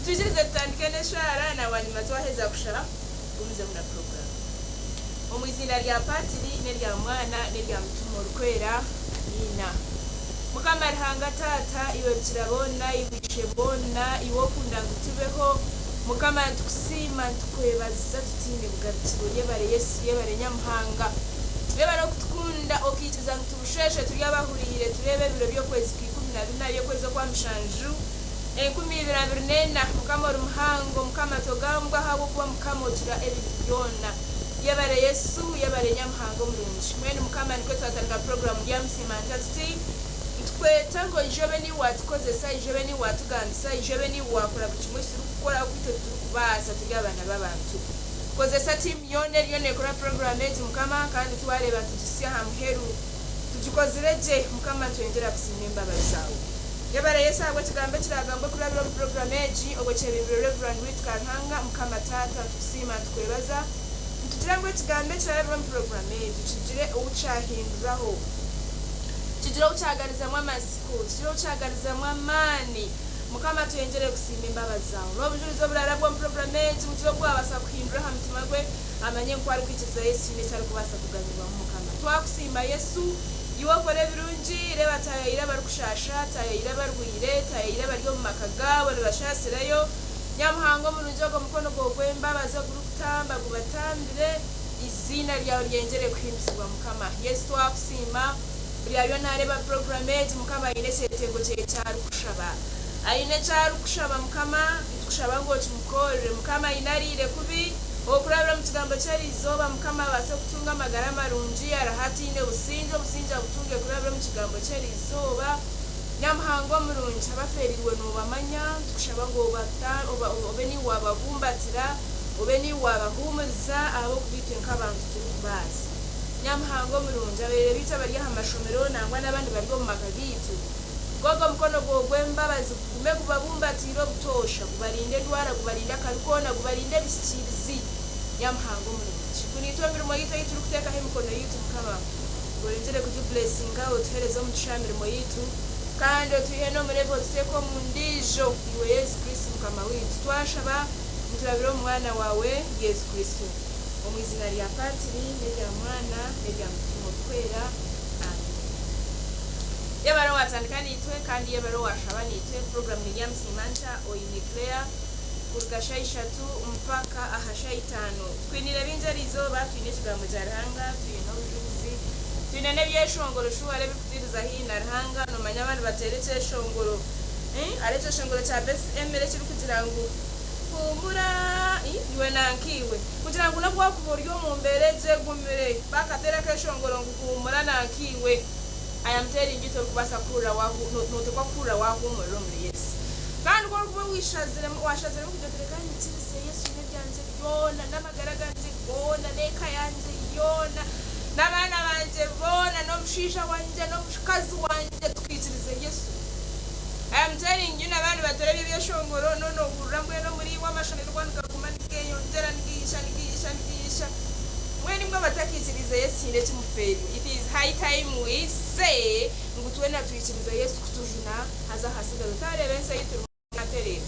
tujirize tutandike neshara na wanyuma twaheza kushara umize muna program omwizina lya patiri nerya mwana nerya mutumo rukwera ina mukama rihanga tata iwe kirabona ibishe bona iwo kunda gutubeho mukama tukusima tukwebaza tutinde bugarukiro yebare Yesu yebare nyamuhanga yebare kutukunda okitiza tubusheshe turyabahurire turebe biro byo kwezi kwa 12 yo kwezi kwa mshanju 2024 mukama rumuhango mukama togambwa habo kuba mukama otira ebibyona yebare Yesu yebare nyamuhango mulungi mwene mukama nikwe twatanga program ya msimanta tuti kweta ngo ijobe ni watukozesa ijobe ni watugandisa ijobe ni wakora kuchimwe gukora kwite tukubasa tugabana babantu kozesa team yone kora program eti mukama kandi twareba tujisiya hamheru tujikozireje mukama twengera kusimemba bazawo yabara Yesu agwe kigambe kiragamba kuri abo program eti ogwechebibiro Reverend Wit Kankanga mukama tata tusima tukwebaza tutirangwe kigambe kirabiro program eti kijire ucahinduraho kijiro uchagariza mwa masiko kijiro uchagariza mwa mani mukama tuyenjere kusimba imbabazi zawo n'obujurizo burarabwa mu program eti mutyo kwabasa kuhindura hamutima gwe amanye ko ari kwikiza Yesu ne cyari kubasa kuganirwa mu mukama twakusimba Yesu iwo kore birungi reba tayira barukushasha tayira barwire tayira baryo mu makagabo bashasirayo nyamuhango mu rujogo mukono gogwe imbabazi gurutamba gubatambire izina ryawe ryenjere kuhimbiswa mukama Yesu twakusimba Buriya nareba program eti mukama ine setengo cyaru kushaba aine cyaru kushaba mukama itukushaba ngo tumukore mukama inarire kubi okurabira mu kigambo cyari izoba mukama base kutunga amagara marungi arahati ine businja butunge kurabira mu kigambo cyari izoba nyamuhango murungi abaferiwe no bamanya tukushaba ngo obeni wababumbatira obeni wabahumuza abo kubitwe nk'abantu turi kubazi nyamuhango murungi abere bita bari amashomero nangwa nabandi bari mu makagitu gogo mukono gogwe mbabazi kume kubabumbatiro butosha kubarinde ndwara kubarinda karikona kubarinde bishyikirizi nyamuhango murungi kunitwa mirimo yita yitu kuteka he mukono yitu mukaba gorengere kuju blessing out herezo mu tushamire mo yitu kandi tuye no murebo tuteko mu ndijo iwe Yesu Kristo mukama witu twashaba muturabiro mwana wawe Yesu Kristo omwizina lya patiri nerya mwana nerya mutumo kwera amen yabaro watandikani itwe kandi yabaro washabani itwe program ni ya msimanta oyineklea kurgasha 3 mpaka ahasha 5 twinire binjarizo batwine kigambo cyaranga twino bijuzi twine byeshongoro shuware bikutiriza hina rhanga no manyabandi bateretse shongoro arecho shongoro cha best emere kiri kugirango kumura iwe nankiwe kugira ngo nabwo kuburyo mu mbere je gumire bakatera keshongoro ngukumura nankiwe I am telling you to kubasa kura wahu no to kura wahu mu muri Yesu kandi ko kuba washazire mu kudotereka nitse Yesu ne byanje yona n'amagaraganje bona neka yanje yona n'abana banje bona no mshisha wanje no mshikazi wanje twitirize Yesu I am telling you n'abandi batorebe byeshongoro no urambwe no muri w'amashaniro kwanika kumanike yongera nigisha mweni mwa batakitirize Yesu ine kimuferi it is high time we say ngutwena tuyitirize Yesu kutujuna haza hasiga tarebe nse yitu matere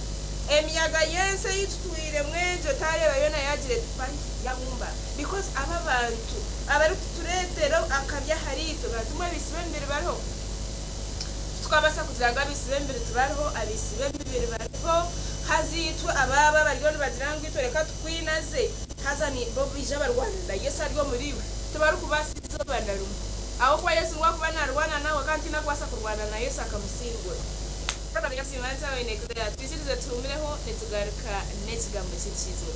emiyaga yense yitutwire mwenjo tareba yona yagire tupani yabumba because aba bantu abari turetero akabya harito gatuma bisibembere bariho tukabasa kuzanga bisibembere tubariho abisibembere bariho hazitwe ababa bariyo baziranga itoreka tukwinaze hazani bobija barwana Yesu aryo muriwe tubaru kubasizo bandaru aho kwa Yesu ngwa kubana arwana nawe kandi nakwasa kurwana na Yesu akamusingwa kada byasimanta wene kuya twizirize tumireho netugaruka nekigambo cy'ikizo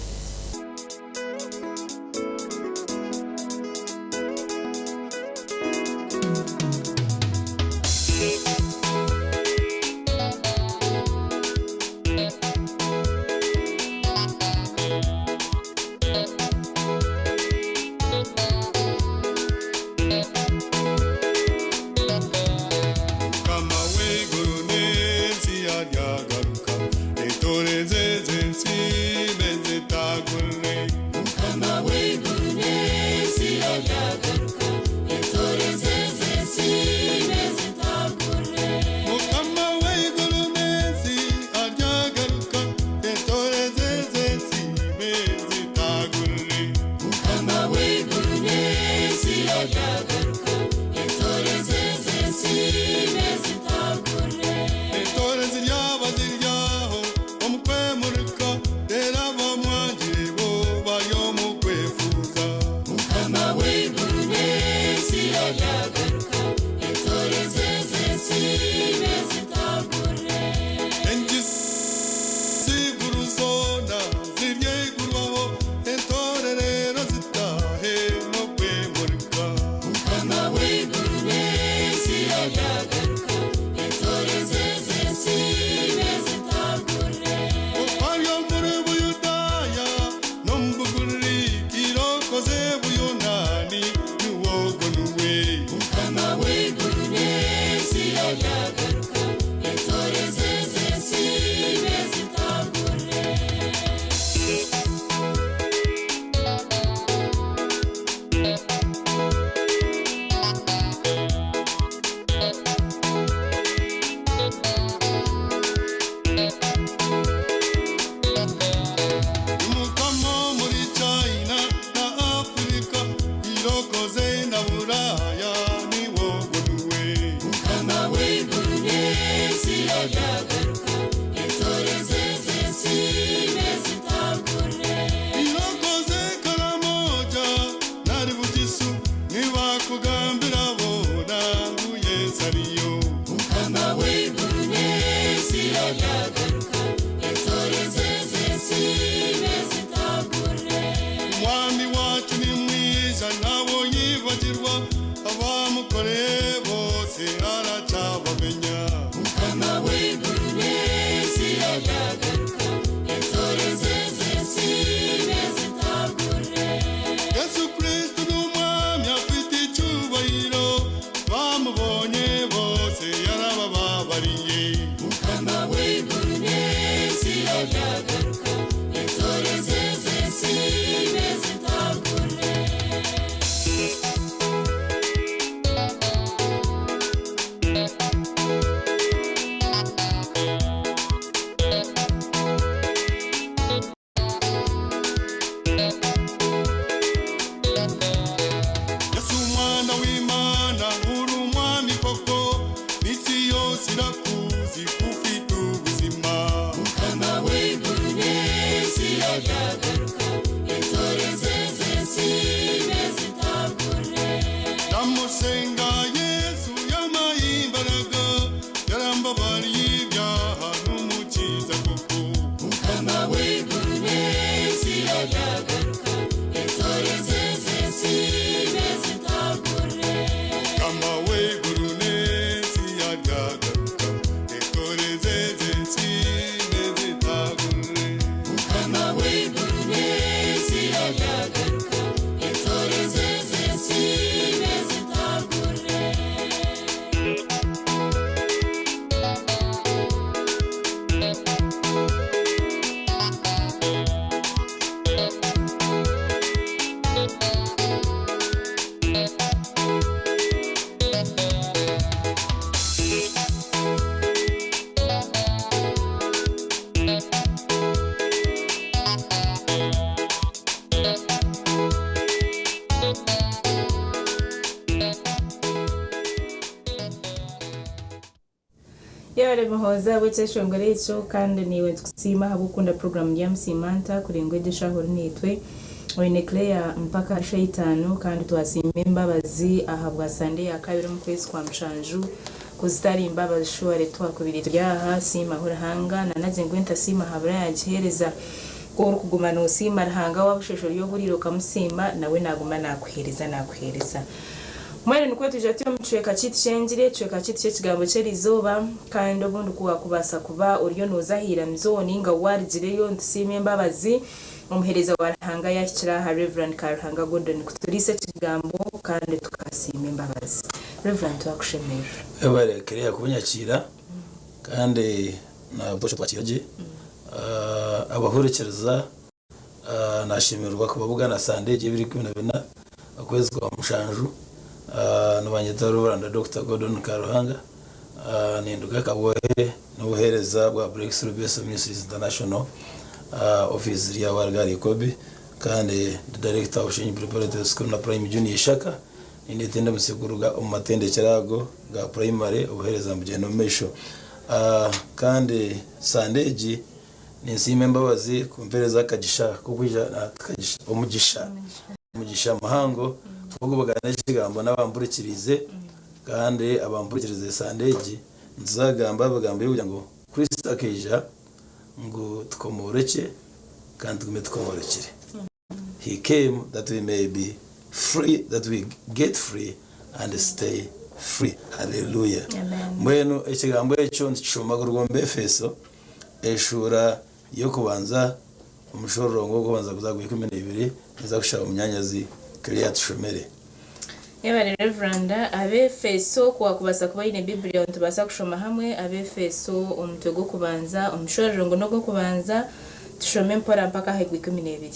ndasenga Yesu yampaye imbaraga yarambabariye ibyaha n'umukiza koko Mukama w'ijuru n'isi yagaruka itoreze z'isi nezitagure Mukama w'ijuru n'isi yagaruka itoreze z'isi nezitagure Mukama w'ijuru n'isi yagaruka itoreze z'isi nezitagure Yare muhoza buce shongore ico kandi niwe kusima habukunda program ya msimanta kurengwe deshahoro nitwe wene Claire mpaka shaitanu kandi twasimba imbabazi ahabwa Sunday ya kabiri mu kwezi kwa mshanju kuzitari imbabazi shware twakubiri ryaha sima hurahanga nanaze ngwenta sima habra yagihereza ko kugumana usima rahanga wabushesho yo buriro kamusima nawe naguma nakuhereza Mwene nuko tujatiye mucweka chiti chenjire cweka chiti cyekigambo cyerizoba kandi obundi kuwa kubasa kuba uriyo nuzahira mzoni nga warigireyo ntisime mbabazi umuhereza warahanga yakira ha Reverend Karhanga Gordon kuturise kigambo kandi tukasime mbabazi Reverend twakushemera ebare kiriya kunyakira kandi na bosho twakiraje abahurekereza nashimirwa kubabugana Sunday 2024 akwezi kwa mushanju nubanyitaro Rwanda Dr. Gordon Karhanga ninduka kabohe n'ubuhereza bwa Breakthrough Best Ministries International office ya Wargari Kobi kandi director of Shinyi Preparatory School na Prime Junior Shaka indetende musiguruga umatende cyarago ga primary ubuhereza mu genomesho kandi Sunday ninsime mbabazi kumpereza kagisha kukwija kagisha umugisha mahango twogubagana kigambo n'abamburikirize kandi abamburikirize Sunday nzagamba bagambe kugira ngo Kristo akija ngo tkomoreke kandi tugume tkomorekere He came that we may be free, that we get free and stay free. Hallelujah. Mwenu ekigambo ekyo nshomagurwa mbefeso eshura yo kubanza umushororongo kubanza kuzaguye 12 nzagushaka umnyanyazi Claire tushomere. Yabare Reverend abefeso kwa kubasa kuba ine Biblia ntubasa kushoma hamwe abefeso umutego kubanza umushororongo no kubanza tushome mpora mpaka hegwe 12.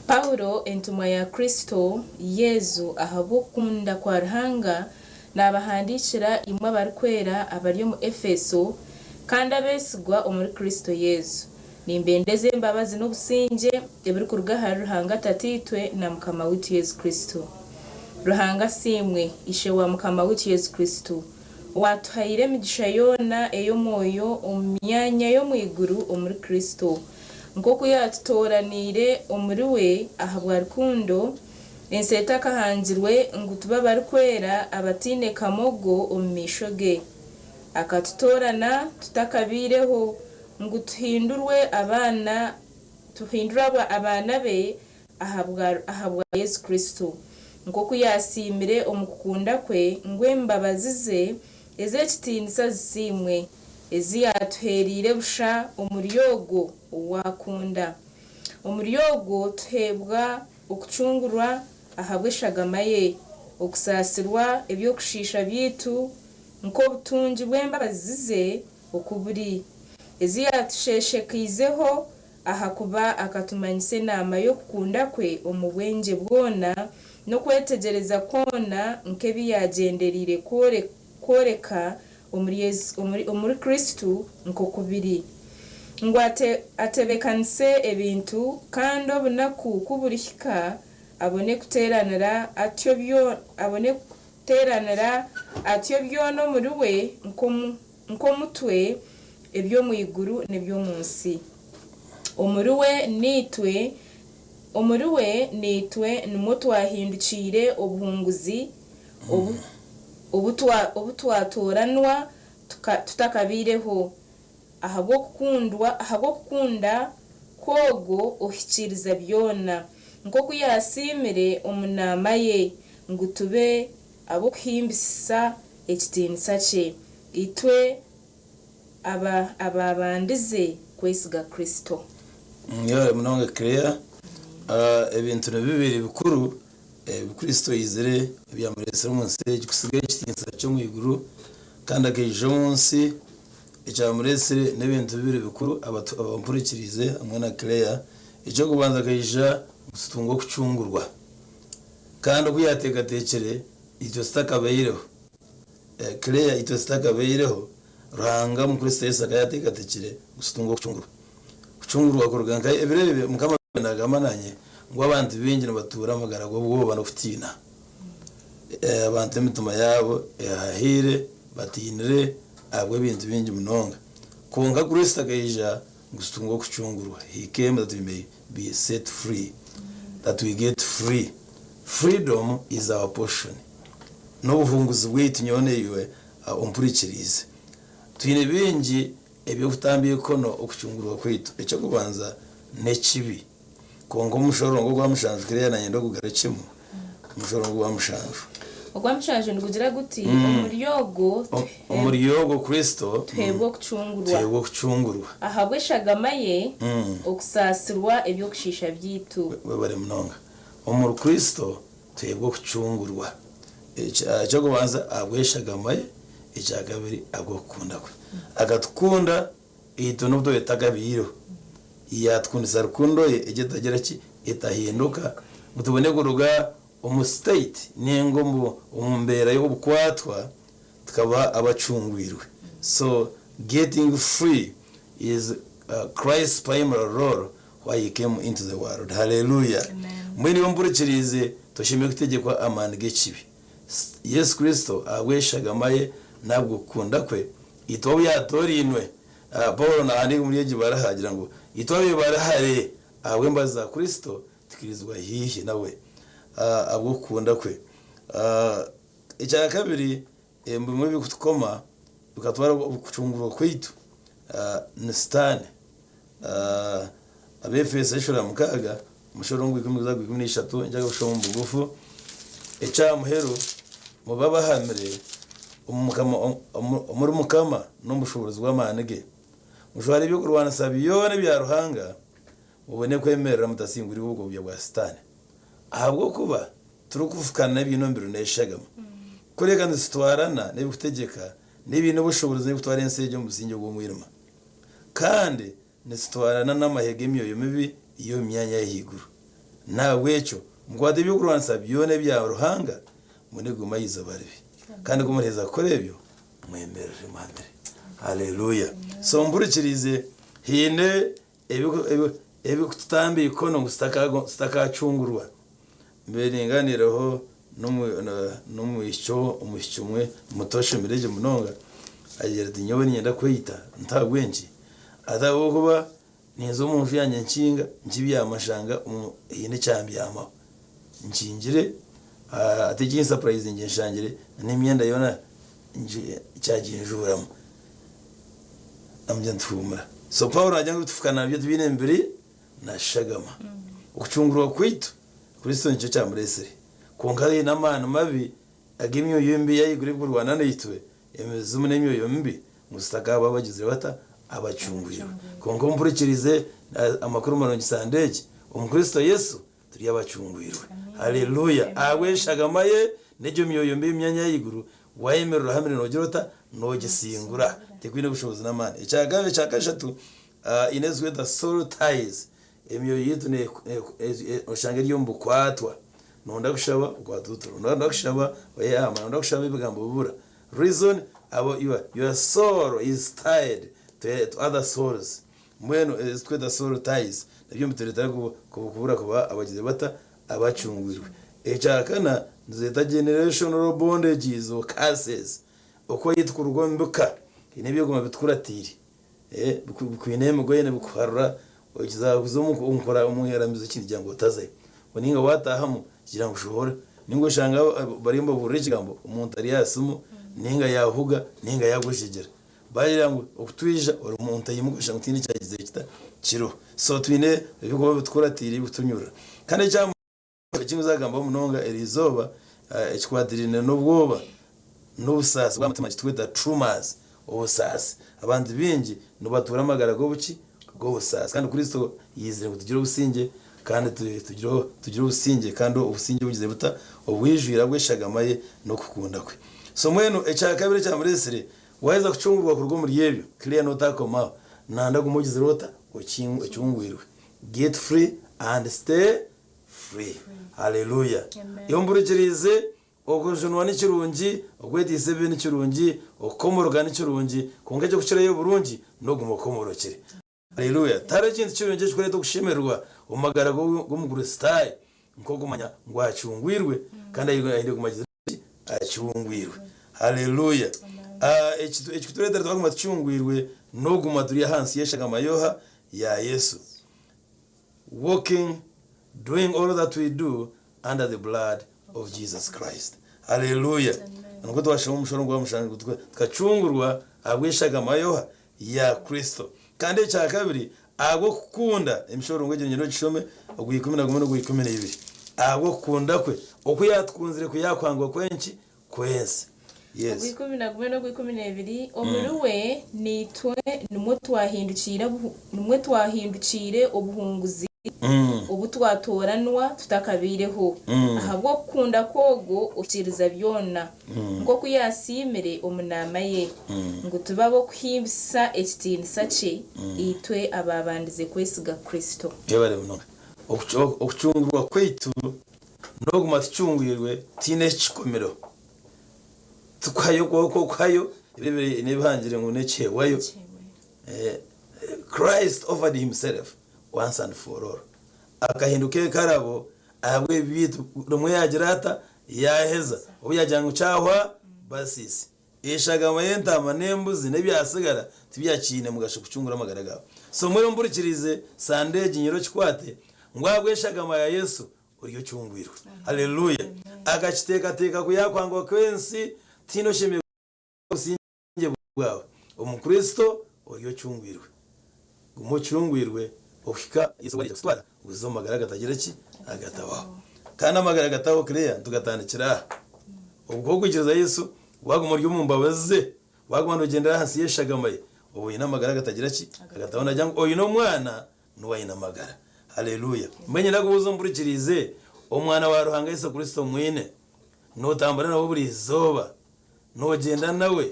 Paulo entumwa ya Kristo Yezu ahabukunda kwa Ruhanga nabahandikira imwe barikwera abari mu Efeso kandi abesigwa omuri Kristo Yezu nimbendeze mbabazi n'obusinge ebiri kuruga hari Ruhanga tatitwe na mukama witu Yesu Kristo Ruhanga simwe ishe wa mukama witu Yesu Kristo watuhaire migisha yona eyo moyo omyanya yo mwiguru omuri Kristo nkoko yatutoranire omuri we ahabwa rukundo enseta kahangirwe ngutuba barikwera abatine kamogo omishoge akatutorana tutakabireho ngutuhindurwe abana tuhindura abana be ahabwa Yesu Kristo nkoko yasimire omukunda kwe ngwembabazize ezekitindisa zisimwe eziyatuherire busha omuryogo wakunda omuryogo tuhebwa okucungurwa ahabwe shagamaye okusasirwa ebyo kushisha byitu nko butungi bwembabazize okuburi eziyatusheshekizeho ahakuba akatumanyise nama yo kukunda kwe omubwenje bwona no kwetegereza kona nkebi yagenderire koreka omuri Kristo nko kubiri ngwate atebekanse ebintu kandi obunaku kuburihika abone kuteranira atyo byono muri we nko mutwe ebyo mu iguru nebyo munsi omuri we nitwe nimwo twahindukire obuhunguzi ubu twatoranwa tutakabireho ahabwo kukunda kogo ohikiriza byona nko kuyasimire omunama ye ngo tube abo kuhimbisa ekitinisa kye itwe ababandize kwesiga Kristo. Yawe munonga Claire, ebintu bibiri bikuru Kristo yizere byamurese munsi gikusigaye kitinsa cyo mu iguru kandi akeje munsi icyamurese n'ibintu bibiri bikuru abampurikirize hamwe na Claire icyo kubanza akayija gutungo kucungurwa kandi kuyategatekere icyo stakabeyireho Claire icyo stakabeyireho ranga mu Kristo Yesu akayategatekere gutungo kucungurwa kuruganka ebirebe mukama nagamananye ngo abantu bingine batura amagarago bwo banofutina abantu mituma yabo yahire batinire abwe bintu bingi munonga konga Kristo akayija gutungo kucungurwa he came that we may be set free, that we get free. Freedom is our portion. No buhunguzi bwitu nyoneiwe umpurikirize twine bingi ebyo kutambiye kono okucungurwa kwitu ecyo kubanza nekibi kongo mushorongo gwa mushanju kirya na nyendo kugarekemo mushorongo gwa mushanju ogwa mushanju ndikugira guti omuryogo Kristo twebwe kucungurwa ahabweshagamaye okusasirwa ebyo kushisha byitu bare munonga omuru Kristo twebwe kucungurwa ecyo kubanza abweshagamaye icyagabiri agokunda kwe agatukunda ito nubwo yetagabiro yatkundisa rukundo egetagira ki etahinduka mutubone kuruga state nengo mu umbera yo bukwatwa tukaba abacungwirwe. So getting free is Christ's primary role why he came into the world. Hallelujah. Mwini wamburikirize toshime kutegekwa amani gechibi Yesu Kristo agweshagamaye nabwo kunda kwe ito yatorinwe Paulo na andi umuryeji barahagira ngo ito barahare abwembaza Kristo tikirizwa hihi nawe abwo kunda kwe icya kabiri mbimwe bikukoma bikatwara kucungurwa kwitu ni Satani abefese ishura mukaga mushorongo 13 njyaga gushomba bugufu echa muhero mubaba hamire umuri mukama n'umushobozi w'amanege mushwari byo kurwana sabiyone bya ruhanga ubone kwemerera mutasinguri ubwo bya bwa Satani ahabwo kuba turukufukana ibintu mbiro neshagama kureka ndistwarana nebikutegeka n'ibintu bushobozi n'ibutwara enseje mu businge bw'umwirima kandi nistwarana n'amahege miyo mibi iyo myanya y'ihiguru nawecyo mugwade byo kurwana sabiyone bya ruhanga muneguma yizabarebe kandi kumureza korebyo mwemerere mandere. Haleluya. So mburikirize hine ebi kutambi ikono gutakacungurwa mbere nganireho n'umwisho umushumwe mutoshe mireje munonga agera dinyobe nyenda kwita ntagwenji adaho kuba nizo umuntu yanye nshinga njibi yamashanga hine cyambi yama nshingire ategi surprise nge nshangire n'imyenda yona cyagiye njuramo amje ntumura. So Paulo ajya gutufukana byo tubine mbere na shagama ukucungurwa kwitu Kristo nicyo cyamurese konkari n'amana mabi agimyo yombi yayigure bw'u Rwanda nitwe emezumu n'imyo yombi musitaka babagize bata abacungurira konko mpurikirize amakuru marongi sandege umukristo Yesu turi abacungurwa. Haleluya. Aweshagamaye nejo myoyo mbi myanya yiguru wayemerera hamwe nogirota nogisingura tekwine bushobozi namane icyagabe cyakashatu inezwe the soul ties emyoyo yitu ne oshange ryo mbukwatwa nonda kushaba kwatuturu nonda kushaba oyama nonda kushaba ibigambo bubura reason about your soul is tied to other souls mweno is the soul ties nabyo mutereta kubura kuba abagize bata abacungurwe ecyakana nzeta generational bondages or curses uko yitwa urugombuka inebyo goma bitkuratiri bikwineme goyene bukharura okizakuzo umukora umuheramizo kindi jango taze boninga watahamu kirango shuhora ningo shanga barimbo burikigambo umuntu ari yasumu ninga yahuga ninga yagushigera bagira ngo okutwija ori umuntu yimugasha ngutini cyagize kita kiro so twine bigo tkuratiri butunyura kandi cyangwa kintu zagamba munonga erizoba ekwadirine n'ubwoba n'ubusasi bw'amatima kitwita traumas obusasi abantu bingi nubatura amagara go buki go busasi kandi Kristo yizire kutugira ubusinge kandi tugira ubusinge kandi ubusinge bugize buta obwijwira bweshagamaye no kukunda kwe so mwenu ecyakabire cya muresire waiza kuchungurwa ku rugo muri yebyo clear no takoma nanda kumugize rota ocyungwirwe get free and stay free. Hallelujah. Yomburikirize okujunwa n'ikirungi okwetise bene ikirungi okomoroga n'ikirungi kongeje kukireyo burungi no gumokomorokere. Hallelujah. Tare kintu kirungi kikorete gushimerwa umagara go muguru style nko gumanya ngwacungwirwe kandi ayire kumagize acungwirwe. Hallelujah. Ekiturete twaguma tucungwirwe no guma turi hansi yeshaga mayoha ya Yesu. Walking, doing all that we do under the blood of Jesus Christ. Hallelujah. Nuko twashoma umushoro ngwa mushangi tukacungurwa abwishaga mayoha ya Kristo. Kandi cya kabiri abo kukunda imishoro ngwe nyino gishome oguyikumi no guyikumi n'ibiri. Abo kukunda kwe okuyatkunzire kuyakwangwa kwenki kwense. Yes. Gwikumi na gumwe no gwikumi n'ibiri omuruwe nitwe numwe twahindukire obuhunguzi ubutwatoranwa tutakabireho ahabwo kukunda kogo ukiriza byona ngo kuyasimire omunama ye ngo tubabo kuhimbisa ekitinisa cye itwe ababandize kwesiga Kristo. Yebare uno okucungurwa kwitu no gumatucungwirwe tine kikomero tukayo kwayo ibere nebihangire ngo nechewayo Christ offered himself once and for all akahinduke karabo abwe bitu rumwe yagirata yaheza ubuyajyango cyahwa basisi ishagama yenta manembuzi nebyasigara tibyakine mugasho kucungura amagaragabo so muri mburikirize Sunday ginyiro kikwate ngwabwe shagama ya Yesu uriyo cyungwirwe. Hallelujah. Agakiteka kuyakwangwa kwensi tino sheme usinge bwawe umukristo uriyo cyungwirwe umucyungwirwe okika isubari cyatwara uzomagara gatagira ki agatabaho kandi amagara gataho kreya tugatandikira ubwo kugiriza Yesu waguma ryo mumbabaze waguma no hasi yeshagamaye ubu inamagara gatagira ki agataho najyango oyo no mwana nuwayina magara. Hallelujah. Menye nagubuzo mburikirize omwana wa Ruhanga Yesu Kristo mwine no tambara nabo buri zoba no genda nawe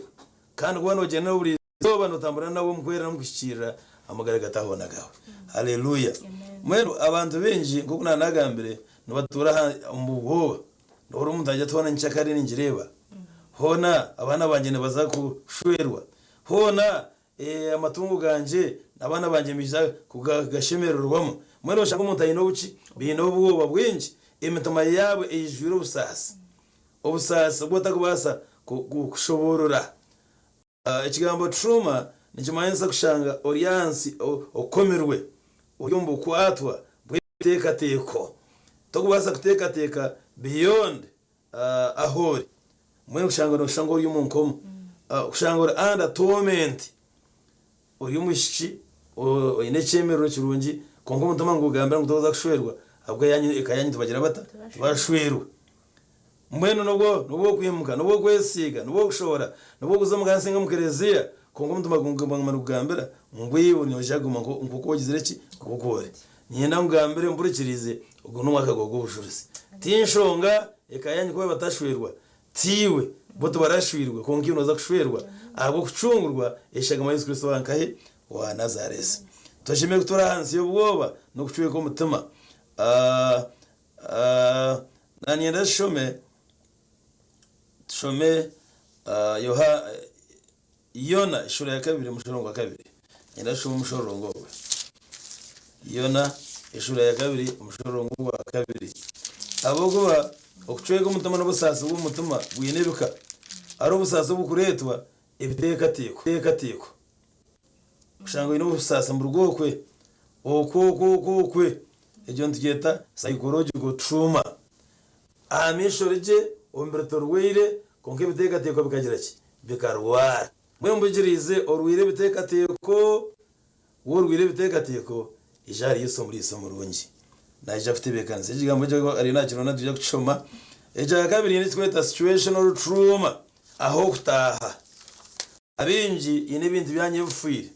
kandi kuba no genda buri zoba no tambara nabo mkwera namukishira amagara gataho gawe. Hallelujah. Mwero abantu benji kuko nanagambire no batura umuboba no umuntu ajya tubona ncyakari n'ingireba hona abana banje ne bazakushwerwa hona amatungo ganje abana banje miza kugashemererwamo mwero shaka umuntu ayino buki bino bwoba bwinji imitama yawe ijwira ubusasa bwotakubasa kushoborora ikigambo trauma nikimanza kushanga oriyansi okomerwe uyumbu kwatwa bweteka teko tokubasa kuteka beyond ahori mwe kushanga no shango y'umunkomo kushanga under torment uyumushiki ine chemero kirungi kongo mutama ngugambira ngutoza kushwerwa abwo yanyu tubagira bata bashwerwa mweno nubwo kwimuka nubwo kwesiga nubwo gushora nubwo kuzamuka nsenga mukereziya kongo mutuma ngugambira ngwibo nyojaguma nguko wagizire ki kugukore nyenda ngugambire mburikirize ubwo numwaka gogo bushurisi tinshonga ekayanyu ko batashwerwa tiwe boto barashwirwa kongo unoza kushwerwa abo kucungurwa eshagama Yesu Kristo wankahe wa Nazareth toshime kutora hansi y'ubwoba no kucuye ko mutima nani ndashome Yona ishura ya kabiri mushorongo wa kabiri ndashome mushorongo Yona ishura ya kabiri mushorongo wa kabiri abogoba okucuye ko mutima n'ubusasa bw'umutima bwineruka ari ubusasa bukuretwa ibiteka teko kushanga ino busasa mu rugokwe okwe ejo ntugeta psychological trauma amishorije omberto rwire konke bitekateko bikagira ki bikarwara mwe mbugirize orwire bitekateko worwire bitekateko ijari yeso muri isomo rungi naje afite bekanze ikigambo cyo ari nakino natuje kucoma eja kabiri ni tweta situational trauma aho kutaha abinji ine bintu byanye bufire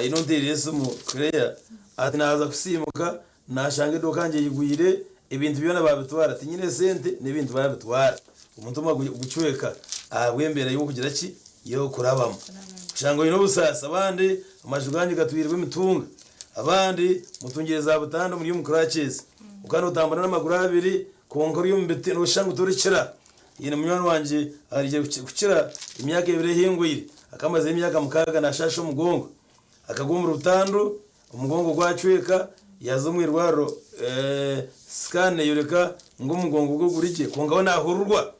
ino ndiri yeso mu kreya ati naza kusimuka nashange dokanje yigwire ibintu byona babitwara ati nyine sente n'ibintu babitwara umuntu ma gucweka abwembere yo kugira ki yo kurabamo shango ino busasa abandi amajuganye gatwirwe imitunga abandi mutungireza butanda muri umukurakiza ukano utambana n'amaguru abiri kongo yo mbete no shango turikira yine munywana wanje arije gukira imyaka ibiri hingwire akamaze imyaka mukaga nashasho mugongo akagumura utandu umugongo gwacweka yazumwirwaro skane yureka ngo umugongo gwo gurike kongaho nahururwa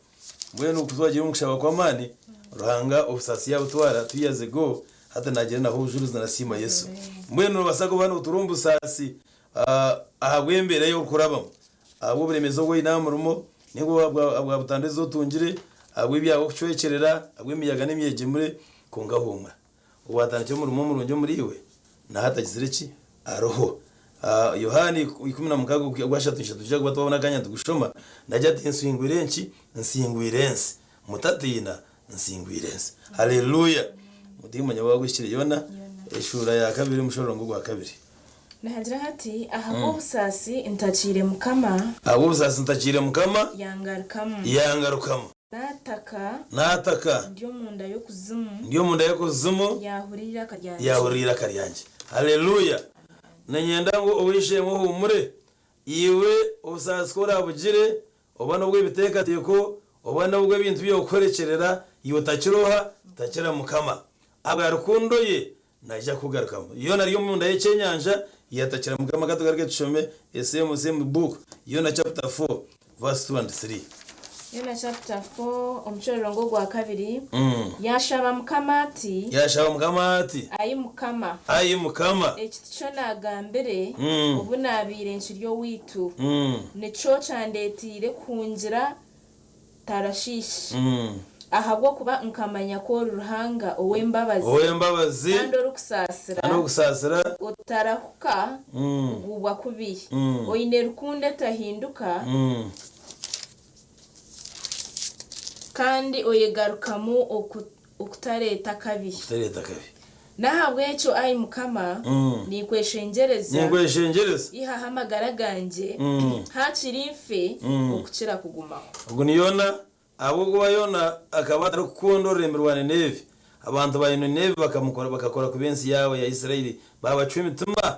mwe no kuzagira umushaba kwa mani ruhanga obusasi yabutwara tuyaze go hata nagera naho ujuruza nasima Yesu mwe no basako bano turumbu sasi ahagwembere yo kurabamo abo buremezo go inamurumo ningo abwa butandezo tungire abwibyaho kucwekerera abwimiyaga n'imyege muri kongahumura ubatana cyo murumo murunjo muriwe na hata kizireki aroho Yohani 10 gwashatisha tujya kubatwabona kanya tugushoma najya tinswingwirenki nsingwirense mutatina nsingwirense haleluya mudimo nyabaga gushyira Yona eshura ya kabiri mushorongo gwa kabiri nahagira hati aha obusasi ntakire mukama abo busasi ntakire mukama yangarukamo nataka ndio munda yo kuzimu yahurira karyange haleluya nanyenda ngo uwishe mu humure iwe usaskora bugire obana bwo bitekateko obana bwo bintu byo gukorekerera iyo takiroha takira mukama aba rukundo ye najya kugarukamo iyo nariyo munda y'Ikenyanja yatakira mukama gatugarike tushome same book Yona chapter 4 verse 2 and 3 Yona chapter 4 omchororongo gwa kabiri yashaba mukamati ayi mukama ekiticho nagambere obunabire nshiryo witu neco candetire kunjira tarashish ahabwo kuba nkamanya ko ruhanga owembabazi ando kusasira utarahuka gubwa kubi oyine rukunde tahinduka kandi oyegarukamu okutareta kabi nahabwe eco ayi mukama nikweshengereza ihahamagara ganje hakiri ife okukira kugumaho ubwo ni Yona abo gwa Yona akaba ari kukondoremberwa Nineve abantu ba Nineve bakakora kubensi yawe ya Isiraeli babacwe mituma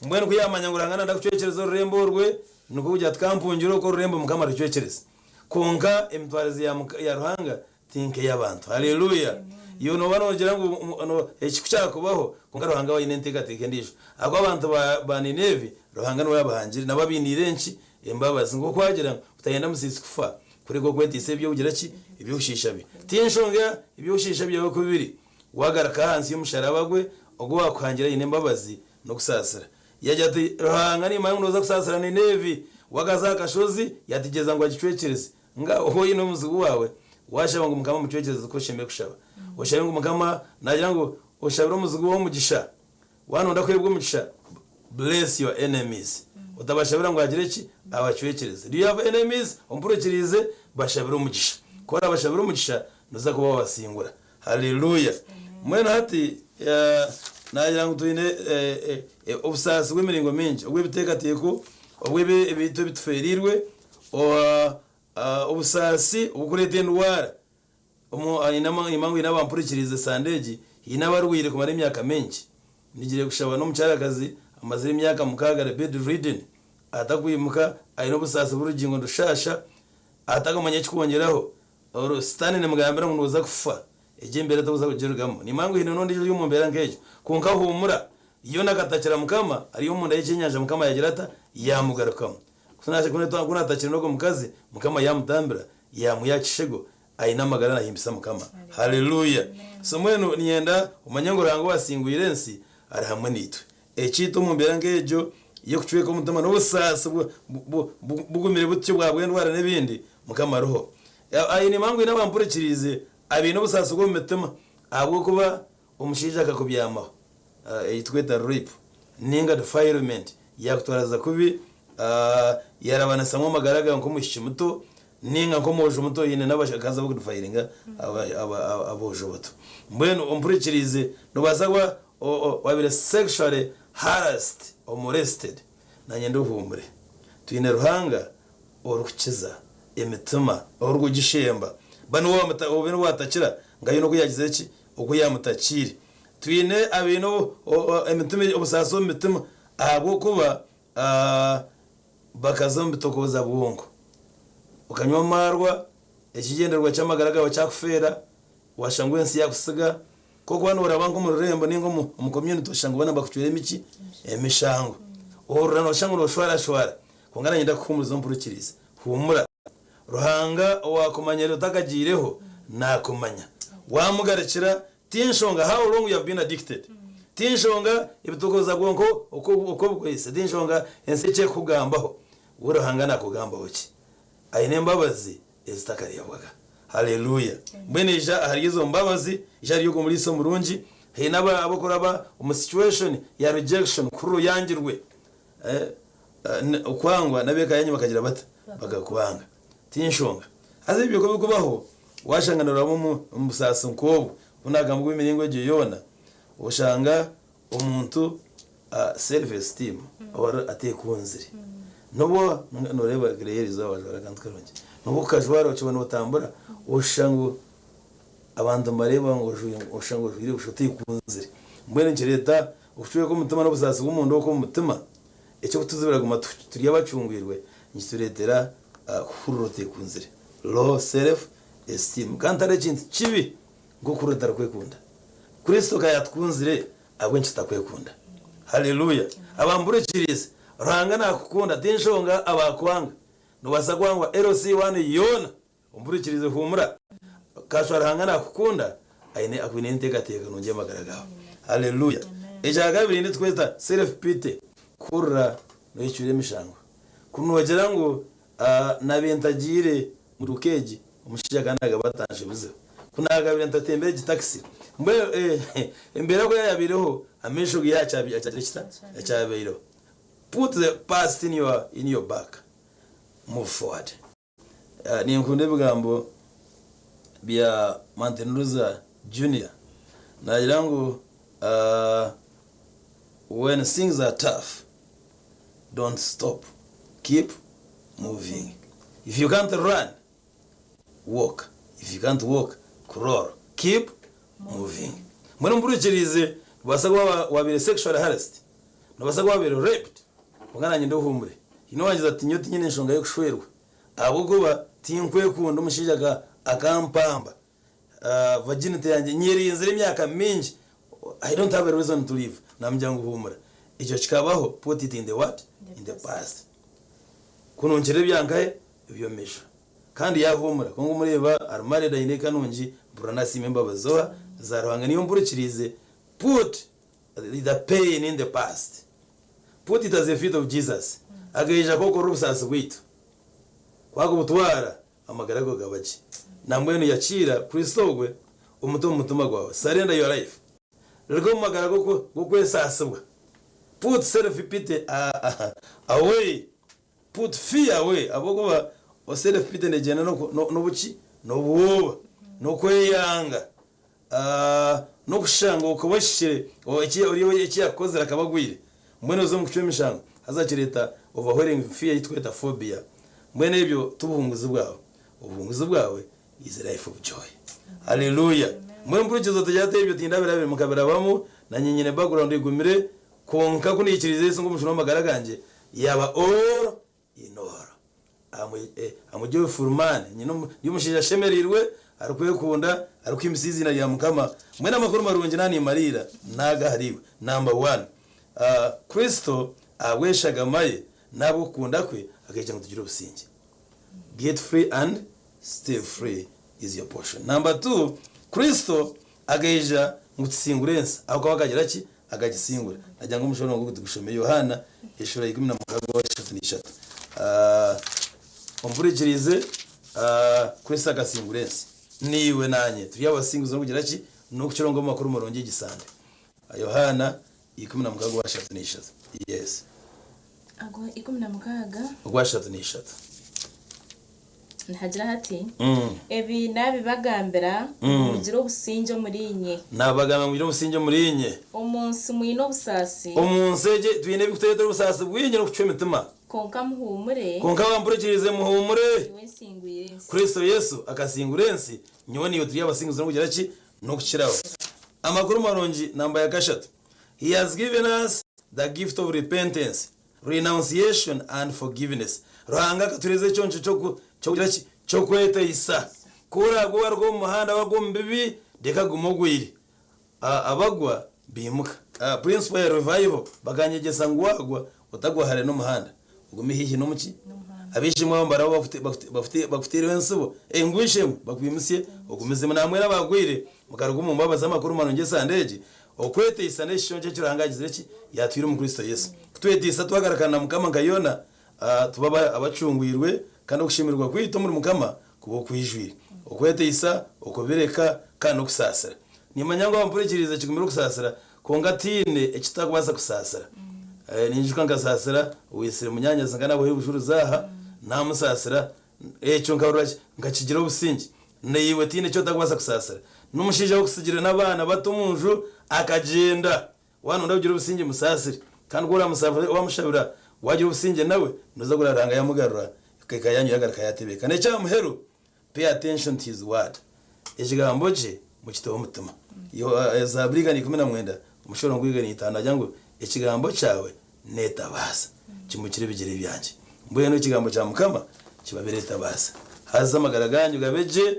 mbwene kuyamanya ngurangana ndakucekereza urembo rwe nuko kujya tkampungiro ko urembo mukama rucekereza konka emitwarize ya ruhanga tinke y'abantu haleluya iyo no banogira ngo ekikucyaka kubaho konka ruhanga wa inentegateke ndisho ako abantu ba Nineve ruhanga no yabahangire nababinirenki embabazi ngo kwagira utayenda musisi kufa kuri go kwetise ibyo ugira ki ibyo ushisha bi tinshonga ibyo ushisha byawe kubiri wagaraka hansi y'umusharaba gwe ogwo wakwangira inembabazi no kusasira yajya ruhanga ni mayuno za kusasira Nineve wagaza kashozi yatigeza ngo agicwekereze nga hoyi no muzugu wawe washaba ngo mukama mucwekereze ko sheme kushaba washabe ngo mukama nagira ngo ushabira muzugu wo mugisha wano ndakwebwe mugisha bless your enemies utabashabira ngo agire ki abacwekereze do you have enemies umpurikirize bashabira umugisha kora bashabira umugisha nuza kuba wasingura haleluya mwene hati nagira ngo tuyine obusasi bw'imiringo mingi ubwo bitekateko ubwo ibintu bituferirwe obusasi ubukurete ndwara imangu inabampurikirize sandegi inabarwire kumara imyaka menshi nigire gushaba no mucyarakazi amazira imyaka mukagara bedridden atakwimuka ayino busasi burugingo ndushasha atakamanya kikongeraho stane ne mugambira ngo nuza kufa eje mbere atabuza kugerugamo nimangu hino nondi y'umumbera nkejo konka humura iyo nagatakira mukama ariyo munda y'Ikenyanja mukama yagirata yamugarukamo kunaje kunatakira no mukazi mukama yamutambira yamuyakishego ayinamagara nahimbisa mukama haleluya so mwenu nienda umanyango rango wasinguirensi ari hamwe nitwe ekito mumbera nkejo iyo kucweka umutima n'ubusasa bugumire butyo bwabwe ndwara n'ibindi mukamaruho ayi ni mangu n'abamburikirize abintu busasa bwo mutima abwo kuba umushija akakubyamaho yitweta rape ninga defilement yakutwaraza kubi yarabanasamo magaraga nko mushiki muto ninga nko moje muto yine nabashakaza bwo defiringa abojo bato mbeno umpurikirize no bazagwa wabire sexually harassed or molested nanye nduhumure twine ruhanga orukiza imitima orugugishemba bano wamata obino watakira ngayo no kuyagize iki uko yamutakire twine abino imitima obusaso imitima abo kuba bakazombi tokoza bwongo ukanywa marwa ekigenderwa cyamagaraga cyakufera washangwe nsi yakusiga koko hano urabango mu rurembo ningo mu community ushango bana bakucyure miki emishango orano shango roshwara kongana nyenda kuhumuza mpurukirize humura ruhanga wakumanyere utakagireho nakumanya wamugarekira tinshonga how long you have been addicted tinshonga ibitukoza bwonko uko bwese tinshonga enseche kugambaho uruhanga nakugambaho ki ayine mbabazi ezitakari yawaga haleluya mbeneja harizo mbabazi ijari yuko muri so murungi hinaba abokoraba mu situation ya rejection kuru yangirwe ukwangwa nabeka yanyu bakagira bata bagakwanga tinshonga azibyo ko bikubaho washanganira mu musasa nkobo unagambwe imiringo je yona ushanga umuntu self esteem or atekunzire nobo noreba greyerizo abajora kantkaronje nuko kajwara ukibona utambura ushango abantu mareba ngo ushango jwire ushote kunzire mbene ngereta ucuye ko mutima no busasa bw'umuntu ko mutima icyo kutuzibira guma turiya bacungwirwe nyituretera hururote kunzire low self esteem kantare kintu kibi ngo kurutara kwekunda Kristo kayatkunzire abwe nchitakwekunda haleluya abamburikirize ranga nakukunda tinshonga abakwanga nubasa kwangwa LC1 yona umburikirize humura kashwara hanga nakukunda aine akwine ntegateka nonje magaragaho haleluya ejaga birinde tweta self pity kurra no yicure mishango kunogera ngo nabentagire mu rukeji umushija kanaga batanje buze kunaga birinde tembere gitaxi mbe imbere ko yabireho amesho yachabeiro put the past in your back move forward ni nkunde bigambo bya Mantenuza Junior nagira ngo when things are tough don't stop, keep moving. If you can't run, walk. If you can't walk, crawl. Keep moving. Mwene mburikirize basagwa wabire sexual harassed no basagwa wabire raped ungana nyinde humure ino wagize ati nyoti nyine nshonga yo kushwerwa abuguba tinkwe kundo mushijaga akampamba virginity yanjye nyiri inzira imyaka mingi I don't have a reason to live namjyango humura icyo kikabaho put it in the what in the past kuno nkire byangaye ibyo mesha kandi yahumura kongo mureba armare da ine kanonji burana simemba bazoa zaruhanga niyo mburikirize put the pain in the past, put it as a feet of Jesus agaija koko rubusasa gwitu kwako butwara amagarago gabaje namwenu yakira Kristogwe umutuma gwawe surrender your life rego magarago gokwesasabwa put self pity away, put fear away abogoba o self pity nejena no buki no buba no kweyanga no kushanga ukobashire o iki yakoze akabagwire mwene zo mukice mishango hazakireta overwhelming fear yitweta phobia mwene ibyo tubunguzi bwawe ubunguzi bwawe is a life of joy. Hallelujah. Mwene mpurukizo tujyate ibyo tindabira mukabira bamo na nyinyine background igumire konka kunikirize singo mushuno magaraganje yaba all in all amujyo furman nyino yumushija shemerirwe arukwe kunda arukimisizi na ya mukama mwena makuru marungi nani marira naga hariwe number 1 Kristo aweshaga maye nabo kunda kwe akeje ngutugira ubusinge. Get free and stay free is your portion. Number 2 Kristo ageja ngutsingurensa akaba akagira ki akagisingura najya ngo mushobora ngo gushome Yohana ishura 13:13 umvurikirize kwesa gasingurensi niwe nanye turi abasinguzo kugira ki no kucirongo makuru muronge gisande Yohana 13:13 yes ago 13:13 ntagira hati ebi nabi bagambira muziro businje murinye nabagamba muziro businje murinye umunsi mwino busasi umunseje twine bikutete busasi bwinye no kucwemituma konka muhumure konka bamburikirize muhumure wensinguirensi Kristo Yesu akasingurensi nyoni yo turi abasinguzo no kugira ki no kuciraho amakuru maronji namba ya gashatu he has given us the gift of repentance renunciation and forgiveness ruhanga katureze cyoncho cyo kweta isa kura gwa rwo muhanda wago mbibi deka gumogwiri abagwa bimuka principle ya revival baganyegesa ngwagwa utagwa hare no muhanda ugumi hihi no muki abishimwe bambara bafutire wensubo engwishemu bakwimusiye ugumize namwe nabagwire mukarugo mu mbabaza makuru manonge sandeje okwete isa neshonje kirangagize ki yatwira mu Kristo Yesu kutwete isa twagarakana mukama ngayona tubaba abacungwirwe kandi gushimirwa kwito muri mukama kubo kwijwira okwete isa okobereka kandi okusasira nimanyango bampurikiriza kikumira kusasira kongatine ekitagwaza kusasira ninjuka ngasasira wisire munyanya zingana bohe bushuru zaha nta musasira eco nkarura ngakigira ubusingi niwe tine cyo tagwaza kusasira numushije wo kusigira nabana bato munju akagenda wana ndagira ubusingi musasire kandi gura musafira wamushabira wagira ubusinge nawe nuza guraranga yamugarura kayanyu yagaraka yatebeka ne cyamuheru pay attention to his word ejigambo je mu kitabu mutima yo Zaburi 10:9 umushoro ngwiga ni 5 ajyango ikigambo cyawe netabasa kimukire bigire byanje mbuye no kigambo cya mukama kibabereta basa haza magaraganyu gabeje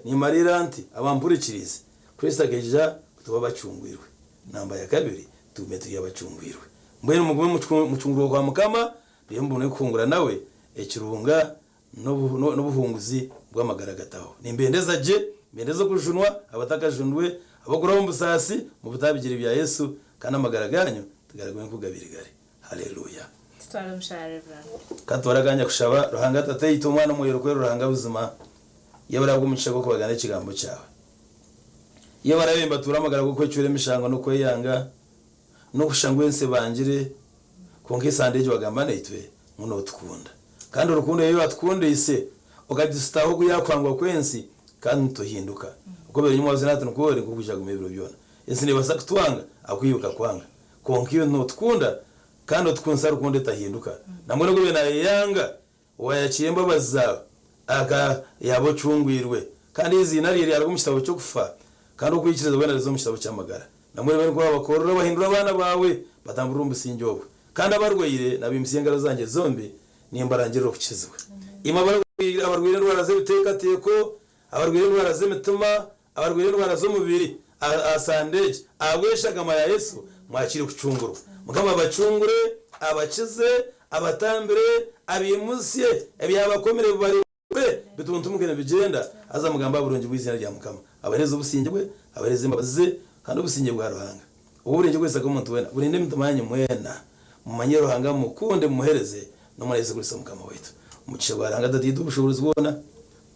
ni mariranti abampurikirize Kristo akeja kutuba bacungwirwe namba ya kabiri tumetri yabacungwirwe mbuye mugume mucunguro kwa mukama mbone kungura nawe ekirunga n'ubuhunguzi bw'amagaragataho nimbendeza je mbendeza kujunwa abatakajunwe abagura mu busasi mu butabigire bya Yesu kana amagaraganyu tugaragwe kugabirigare haleluya twara mushareva katwaraganya kushaba ruhanga tate itumwana mu yeroko ruhanga buzima yabarabwo mucego kubagana ikigambo cyawe iyo barabemba turamagara ko cyure mishango no kweyanga no kushangwense bangire konke sandeje bagambane itwe muno tukunda kandi urukundo yeyo atkundise ugadisitaho guyakwangwa kwensi kandi tuhinduka uko bere nyuma zina tunukore kukuja gumebiro byona ese ne basa kutwanga akwiyuka kwanga konke yo no tukunda kandi tukunsa rukundo tahinduka namwe no gubena yanga wayaciye mbabaza aka yabo cungwirwe kandi izina riri yarwo mukitabo cyo kufa kandi ukwikiriza bwana rezo mukitabo cyamagara namwe bene ko abakorora bahindura abana bawe batambura umbusinjowe kandi abarweyire nabimsiyengaro zanjye zombi nimbarangiro kukizwe abarweyire ndwara z'ibiteka abarweyire ndwara z'imitima abarweyire ndwara z'umubiri asandeje abweshagama ya Yesu mwakiri kucunguru mukama bacungure abakize abatambire abimusiye ebyabakomere bari bituntumukene bigenda aza mugamba burungi bw'izina rya mukama abareze ubusingirwe abareze imbabazi kandi ubusinge bwa ruhanga uburenge kwese ko umuntu wena burinde mitumanye mwena mumanye ruhanga mukunde muhereze no mureze kuri mukama wetu umucisha baranga dadidu ubushobozi bwona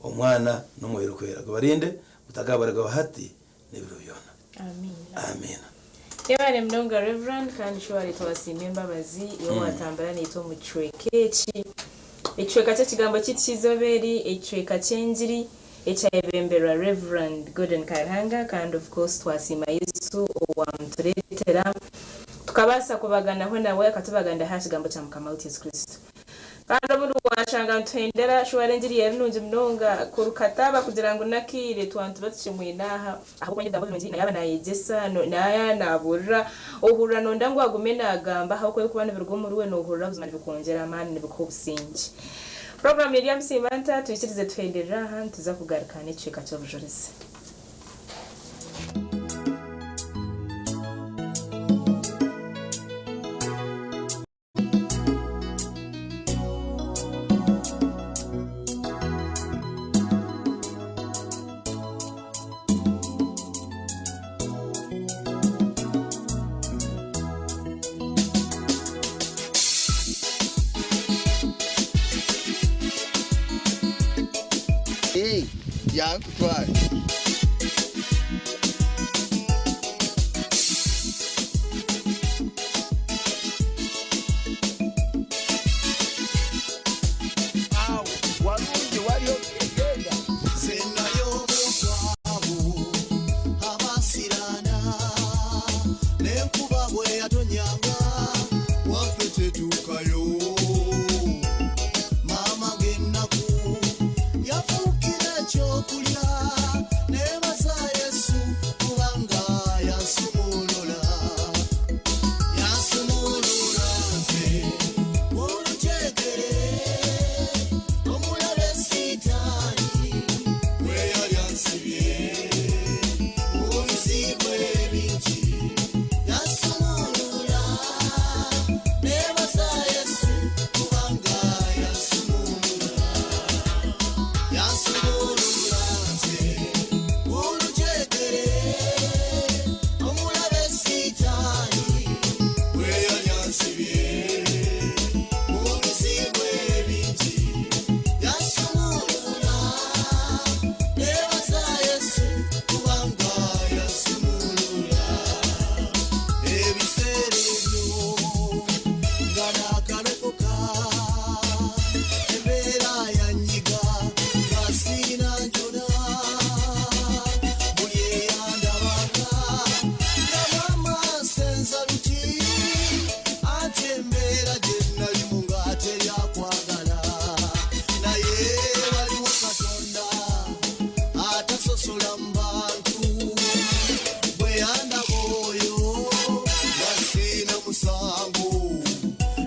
umwana no muhero kwera barinde mutagabarega bahati n'ibiro byona amen amen yabare mdonga reverend kandi shwari twasimye mbabazi yo watambara nito mu chwekechi echweka cya kigambo cy'ikizoberi echweka cyengiri echayebembera reverend Gordon Karhanga kandi of course twasima Yesu owamturetera tukabasa kubaganaho nawe akatubaganda hashigambo cya mukama Yesu Kristo kandi umuntu washanga ntendera shware ngiri yarunje mnonga kurukataba kugira ngo nakire twantu batishimuye naha aho kwenda ndabo ngi nayaba nayegesa naya nabura ohura nonda ngo agumena agamba aho kwe kubana birgo muri we no ohura buzima bikongera amani nibikubusingi program yari yamsimanta tuyikirize twendera ha tuza kugarukana icika cyo bujurize yakutwala walungi waliyo genda senayo mukwabu abasirana nenkuba bwe yatonyanga waffe tetuukayo mama gennaku yafuukira ekyokulya nebaza Yesu kubanga yansumulula nze olujegere omulabe sitaani bwe yali ansibye obuzibu ebingi yansumulula nebaza Yesu kubanga yansumulula nze olujegere omulabe sitaani bwe yali ansibye obuzibu ebingi yansumulula nebaza Yesu kubanga yansumulula ebiseera ebyo nga naakalokoka embeera yanyiga nga siina njona buli eyandabanga ng'amama senza luti ate embeera gye nalimu ng'ateryakwagala naye waliwo Katonda atasosola mu bantu bwe yandaba oyo nga siina musango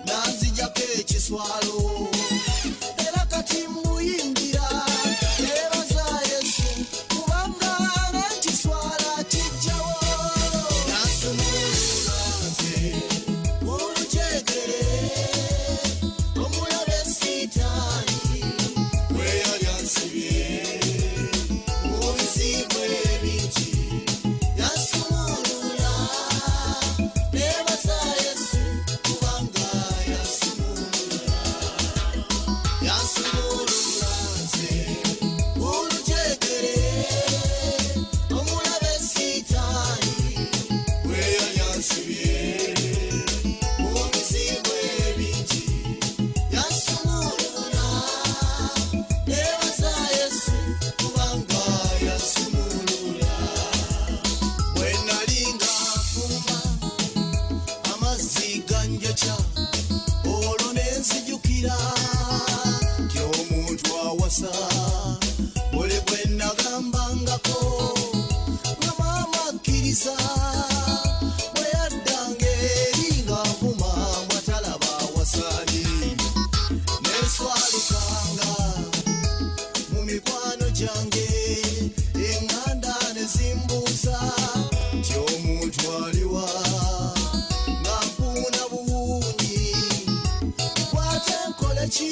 nanzijjako ekiswalo era kati mmuyimbira nebaza Yesu kubanga n'ekiswala kijjawo yansumulula nze olujegere omulabe sitaani bwe yali ansibye obuzibu ebingi yansumulula nebaza Yesu kubanga yansumulula nze olujegere omulabe sitaani bwe yali ansibye obuzibu ebingi yansumulula nebaza Yesu kubanga yansumulula bwe nali nga nfumba amazzi ganjokya olwo ne nzijukira nti omuntu awasa buli bwe nagambangako nga maama akkiriza bwe yaddanga eri nga nvuma mwatalaba awasaani nenswalukanga mu mikwano gyange eŋŋanda ne zimbuuza nti omuntu aliwa nga mpuuna buwuunyi kwate nkole ki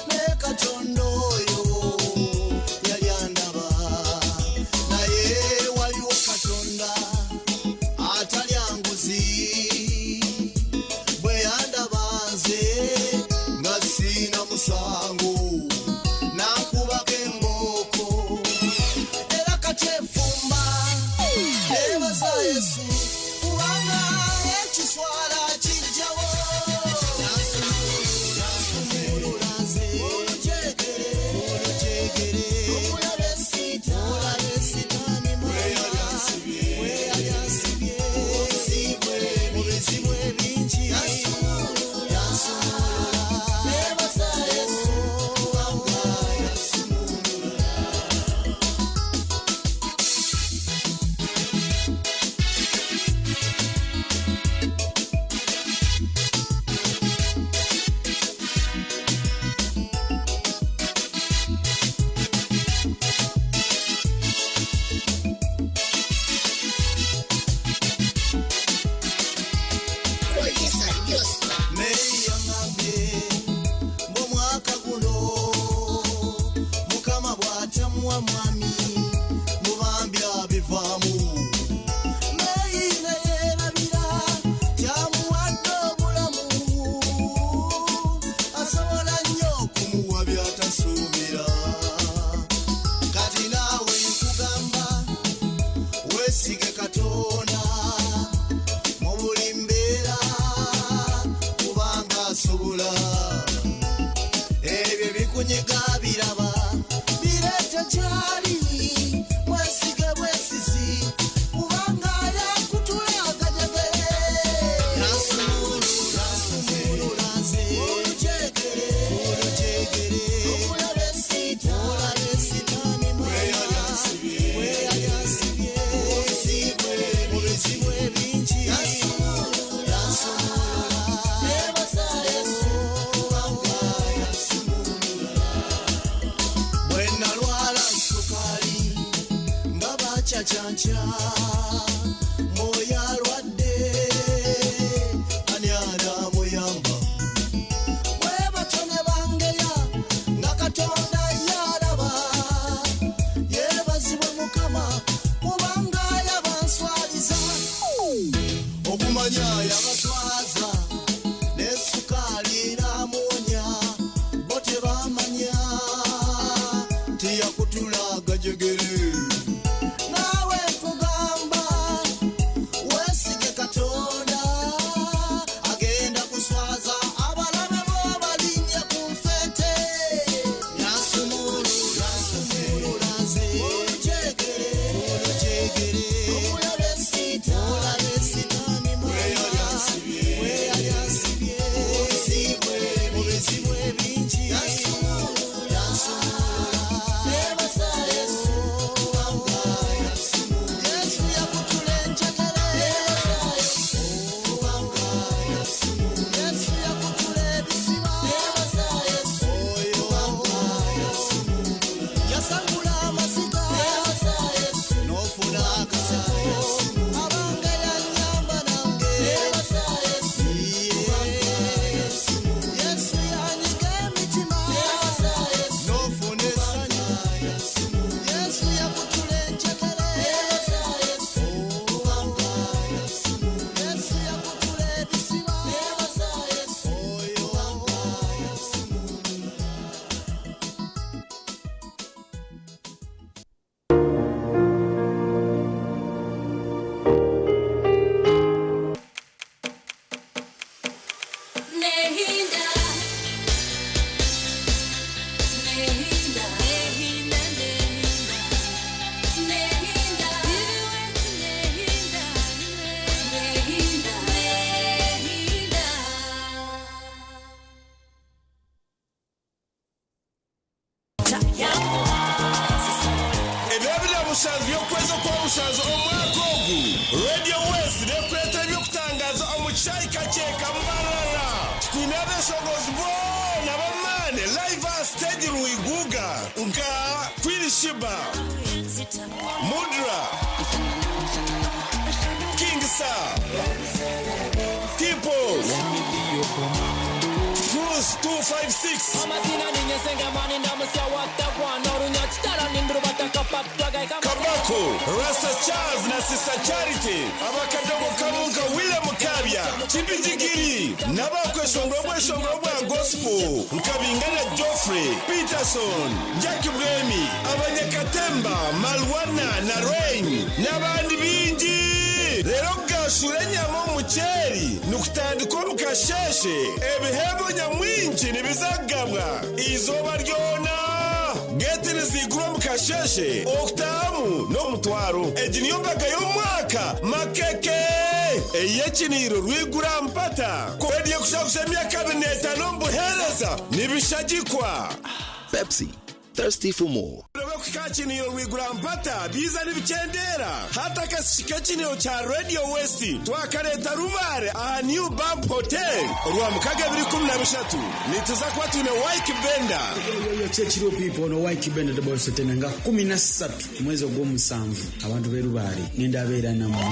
naye Katonda oyo yali andaba naye waliwo Katonda atalya nguzi bwe yandaba nze nga siina musango nankubako embooko era kati efumba nebaza Yesu kubanga ekiswala kijjawo yansumulula nze olujegere omulabe sitaani bwe yali ansibye obuzibu ebingi yansumulula nebaza Yesu kubanga yansumulula meyaŋŋambye ng'omwaka guno Mukama bw'atamuwa mwami mubambi abivaamu meyi ne yeerabira kyamuwadde obulamu asobola nnyo okumuwa by'atasuubira ya chancha moya rwadde ani aramuyamba webatone bangeya nga Katonda yaraba yebazibwe Mukama kubanga yabanswaliza okumanya yabaswaza n'essukaali n'amoonya bo tebamanya tiyakutula gajegere nawe nkugamba weesige Katonda agenda kuswaza abalabe bo balinnya ku nfete yansumulula nze olujegere omulabe sitaani weyalyansibye mubizibwe bingi yansumulula nebaza Yesu kubanga Yesu yakutula enjegere Yesu kubanga Yesu yakutula ebiziba nebaza Yesu kubanga yasangula amaziga nebaza Yesu n'ofuna akaseko abange yanyamba nange nebaza Yesu Yesu yanyiga emitima nebaza Yesu n'ofuna essanyu Yesu yakutula enjegere nebaza Yesu kubanga Yesu yakutula ebisiba nebaza Yesu kubanga Nehinda, nehinda, nehinda, nehinda, nehinda, nehinda, nehinda, nehinda. Ebirabira busanzwe byokweza kuba busanzwe omwaka ogu Radio West nekureta ebyokutangaza omu kishaayi kaceeka Mbarara twine abeshongozi boona bamaane live on stage Rwiguga nka Queen Shiba Mudra King Sir Tipo Cruise 256 Kabako, Rasta Charles na Sister Charity, Abakadogo Kabunga William Kabya, Chibijigiri, Nabakweshongro bwa Gospel, Nkabingana Geoffrey, Peterson, Jackie Bwemi, Abanyakatemba, Malwana na Rain, n'abandi bingi. Rero gashure nyama umuceri nukutandika mukasheshe ebihebo nyamwinji nibizagabwa izoba ryona getini zigura mukasheshe oktamu no mutwaro egi niyo mbaga y'umwaka makeke eyekiniro rwigura mpata kwediye kushakusha emyaka 25 mbuhereza nibishagikwa Pepsi, thirsty for more. Kakiniro rwigura mpata biza nibikendera hata kasishika kiniro cha Radio West twakareta rubare aha New Bump Hotel rwa mukaga 2013 nituza kwa tune Wike Benda yo chechiro people no Wike Benda de boy setenanga 13 mwezi ogw'omusanvu abantu berubare nenda abera namwe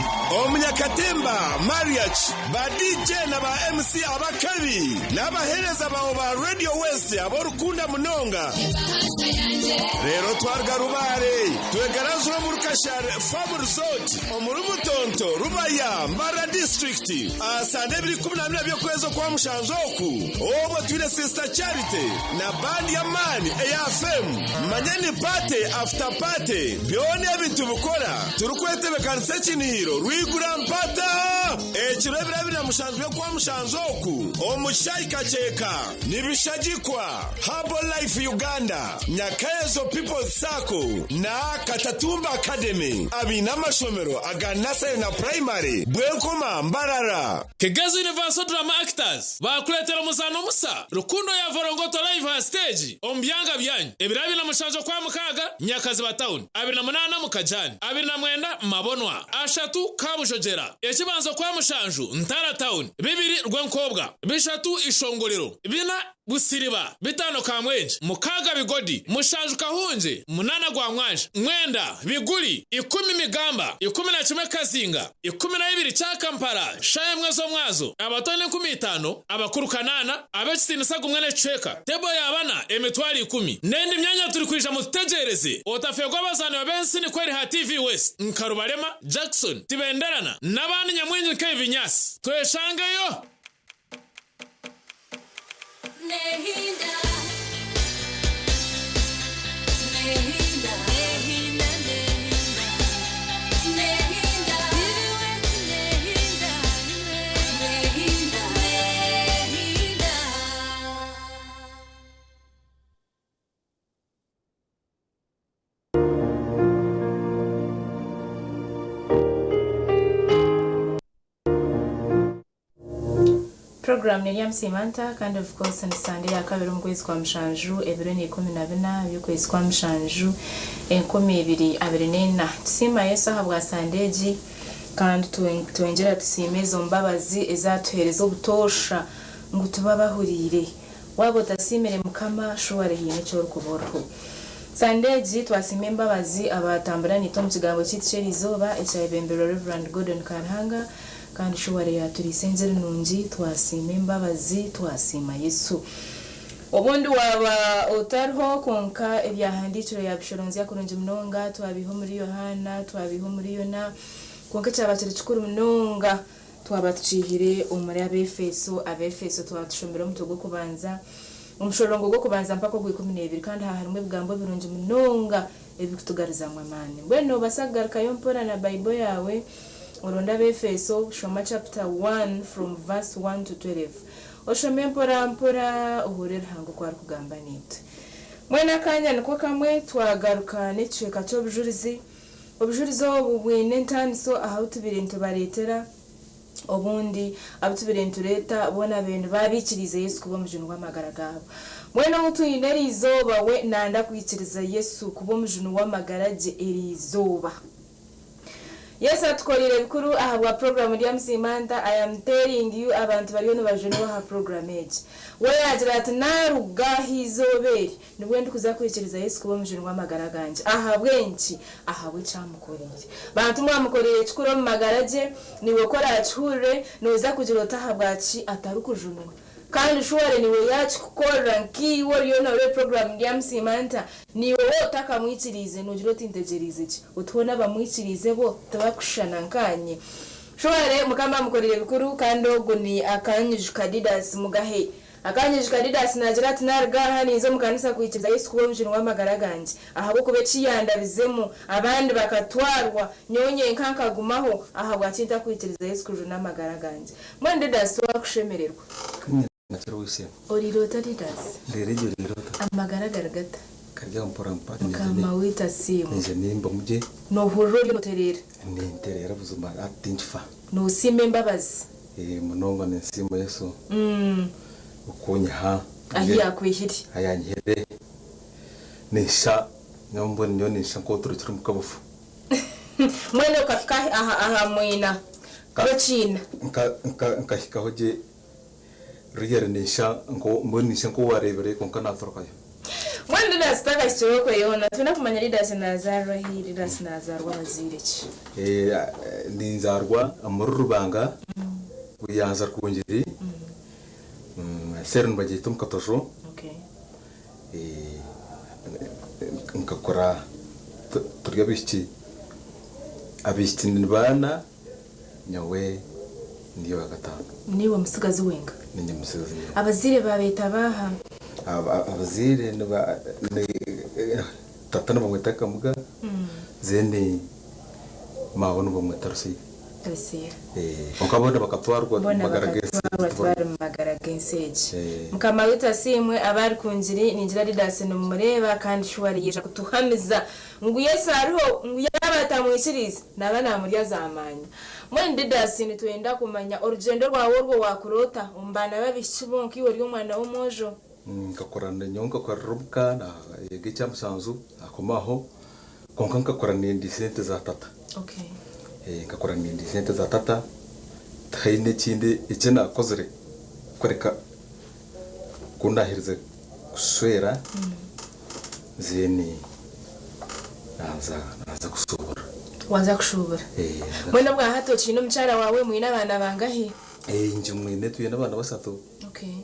Omunyakatemba Mariach ba DJ na ba MC abakabi n'abahereza bawo ba Radio West aborukunda munonga rero twarga rubare twegarazura mu Rukashare Farm Resort omuri Mutonto Rubaya Mbara District asande 2014 byokweza kwa mushanzoku obo twine Sister Charity na band ya mani AFM manyani pate after party byone bintu bukora turukwetebe kanse kiniro rwigura mpata ekirebera bina mushanzwe kwa mushanzoku omushayi kacheka nibishagikwa Herbal Life Uganda Nyakayezo People's Circle na Katatumba Academy abina amashomero aganase na primary Bwenkoma Mbarara Kegezo Universal Drama Actors bakuletera musano musa rukundo ya Vorongoto live on stage ombyanga byanyu ebirabi na mushanzo kwa mukaga Nyakazi ba town 28 mukajani 29 mabonwa ashatu kabujogera ekibanzo kwa kwa mushanju Ntara Town, 2 Rwenkobwa, 3 Ishongorero, 4 Busiriba, 5 Kamwenje, 6 Bigodi, mushanju Kahunje, 8 Gwamwanje, 9 Biguri, 10 Migamba, 11 Kazinga, 12 Cyakampara, 11 zo mwazo, abatone 15, abakuru 8, abekitinisaga umwe neceka, tebo yabana emitwari 10. Nendi myanya turi kwija mutegereze, otafegwa bazana bensi ni kweri ha TV West, Nkarubarema, Jackson, Tibenderana, nabandi nyamwinyi Kevinyas. Tweshangeyo. Nehinda, nehinda, nehinda, nehinda, nehinda, nehinda, nehinda, nehinda. Program ni Simanta kandi of course ni Sunday ya kabiri mu kwezi kwa mushanju ebiro ni 14 y'ukwezi kwa mushanju 2024 tusima Yesu ahabwa Sunday kandi tuengera tusimezo mbabazi ezatuhereza ubutosha ngo tubabahurire wabo tasimire mukama shuware hine cyo rukuborho Sunday twasime mbabazi abatambura ni tom kigambo cyitsherizoba ecyabembero Reverend Gordon Karhanga kandi shuware yaturisenzere nungi twasime mbabazi twasima Yesu obundi waba otarho konka ebyahandikiro yabishoronzi yakurunje mnonga twabiho muri Yohana twabiho muri Yona konka cyabatire cikuru mnonga twabatucihire umuri abefeso twatushomera mutogo kubanza umushorongo go kubanza mpako gwe 12 kandi harimwe bgambo birunje mnonga ebikutugariza mwamane bweno basagaruka yompora na Bible yawe Oronda Befeso Shoma chapter 1 from verse 1 to 12. Oshome mpora uhurira hango kwa kugamba nite. Mwena kanya niko kamwe twagaruka n'icweka cyo bujurizi. Obujurizo bubwine ntanso aho tubirinto baretera obundi abutubirento leta bona bene babikirize Yesu kuba mujunu w'amagaragabo. Mwena mutuyineri izoba we nanda kwikiriza Yesu kuba mujunu w'amagaraje erizoba. Yes, atukorire bikuru ahabwa program ya Simanta. I am telling you abantu bariyo nubajene wa program age. We agira ati naruga hizoberi nibwo ndikuza kwikiriza Yesu kuba mujuru w'amagara ganje. Ahabwenki ahawe cyamukoreye. Bantu mwamukoreye cikuro mu magaraje niwe kora acyure noza kugira utahabwaci atari kujunwa. Kandi shuware niwe yacu kukora nkiwo yona we program ya Simanta niwe wotaka mwikirize nugiro tintegerize iki utubona bamwikirize bo tabakushana nkanye shuware mukamba mukorere bikuru kandi ogo ni akanyije Kadidas mugahe akanyije Kadidas nagira ati narga hanizo mukanisa kwikiriza Yesu kuba mujuru w'amagara ganje ahabo kube ciyandabizemo abandi bakatwarwa nyonye nkankagumaho ahabwa cinta kwikiriza Yesu kujuru n'amagara ganje mwende daso wakushemererwa Natero wise. Orirota Didas. Ndereje rirota. Amagaragara gata. Karya mpora mpati kama wita simu. Nje nimba muje. No hururi muterera. Ni nterera buzuma atinfa. No sime mbabazi. Munonga ne simu Yesu. Ukunya ha. Ahi akwihiri. Ayanyihere. Nisha nyombo nyo nisha kotro chirum kabufu. Mwene ukafika aha mwina. Kachina. Nka hoje Rigere nisha ngo mboni nisha ko warebere konka nathorokayo. Mwende dasitaka chiroko yona tuna kumanya Leaders Nazarwa hi Leaders Nazarwa bazireki. Ni nzarwa amurubanga uyanza kunjiri. Serun bajitum katosho. Okay. Nkakora turyabishi abishi nibana nyawe ndiyo gatano. Niwe musigazi wenga. Ninye musigazi. Abazire babeta baha. Abazire niba tatana bamwetaka muga. Zene mawono bamwetarusi. Tarisiya. Ukabona bakatwarwa magaragese. Magaragenseje. Mukama wita simwe abari kunjiri ninjira Leaders no mureba kandi shuwari yesha kutuhamiza. Ngu Yesu ariho ngu yabatamwikiriza nabana muri azamanya. Mwende Leaders ni tuenda kumanya urugendo rwawe rwo wakurota umbana babishibonki wari umwana w'umojo. Ngakorana nyonga kwa rubuka na yege cyamusanzu akomaho konka ngakorana n'indi sente za tata. Okay. Ngakorana n'indi sente za tata taine kindi icyo nakoze kureka kundahirize guswera zeni naza gushobora waza kushobora mwena bwa hato kino mchara wawe mwina abana bangahe nje mwine tuye n'abana basatu okay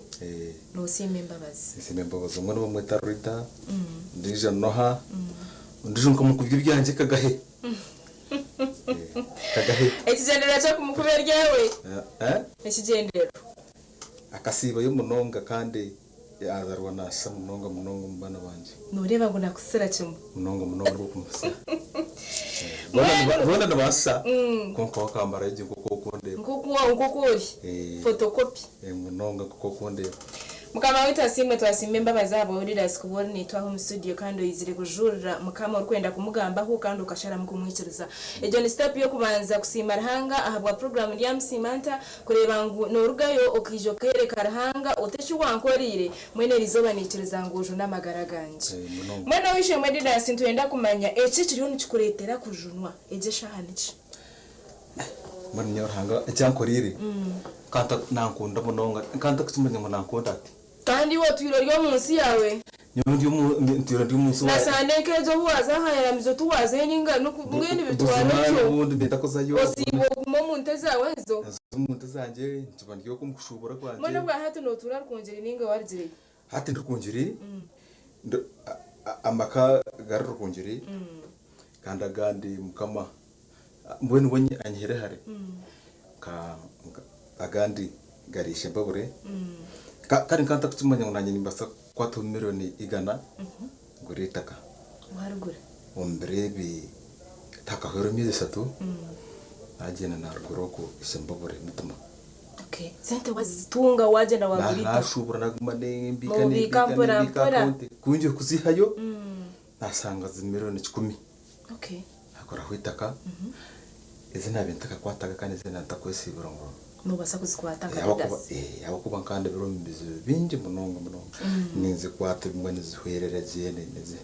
no simembabazi umwe n'umwe Rita ndije noha ndije nkamukubye byanje kagahe ekigendero cyo kumukubye ryawe ekigendero akasiba y'umunonga kandi yazarwa nasa munonga mu bana banje nureba ngo nakusira kimwe munonga bwo kumusa bona nabasa konko kamera y'ingo kokonde ngokuri photocopy munonga kokonde mukama wita simwe twasimbe mbabazi abo urira sikubone twaho mu studio kandi yizire kujurira mukama urkwenda kumugamba ho kandi ukashara mu kumwikiriza ejo ni step yo kubanza kusima rahanga ahabwa program ya msimanta kureba ngo norugayo okijo kereka rahanga oteshu wankorire mwene rizoba nikiriza ngojo n'amagaraganje mwana wishe mwedida sintuenda kumanya eki kiriho nikikuretera kujunwa eje shahanici mwana nyorhanga ecyankorire kanta nankunda munonga kanta kutumenya ngo nankunda ati kandi wo tuyiro ryo munsi yawe ntiro ndi munsi na saneke zo waza hayara mizo tuwaze ninga n'ubwene bitwara cyo ubundi beta kozayo osibo kumo munte zawe zo munte zanje ntibandiyo kumushubura kwanje mwana bwa hatu no turar konjeri ninga warjire hati ndikunjiri amaka garro konjiri kanda gandi mukama mbweni wenye anyhere hare ka agandi garishe babure kari kanta kutumanya nanye nimbasa 4 milioni igana guritaka warugura omberebi taka horo mize satu ajena na ruguroko isembabure mutuma okay sente wazitunga waje na wagurita nashubura nagumane mbika kunje kuzihayo nasanga zimiliyoni 10 okay akora hwitaka izina bintaka kwataga kandi izina ntakwesibura ngo nubasa kuzikwatanga yabo kuba kandi biro mbizo binje munonga ninze kwata bimwe nizihwerera jene neze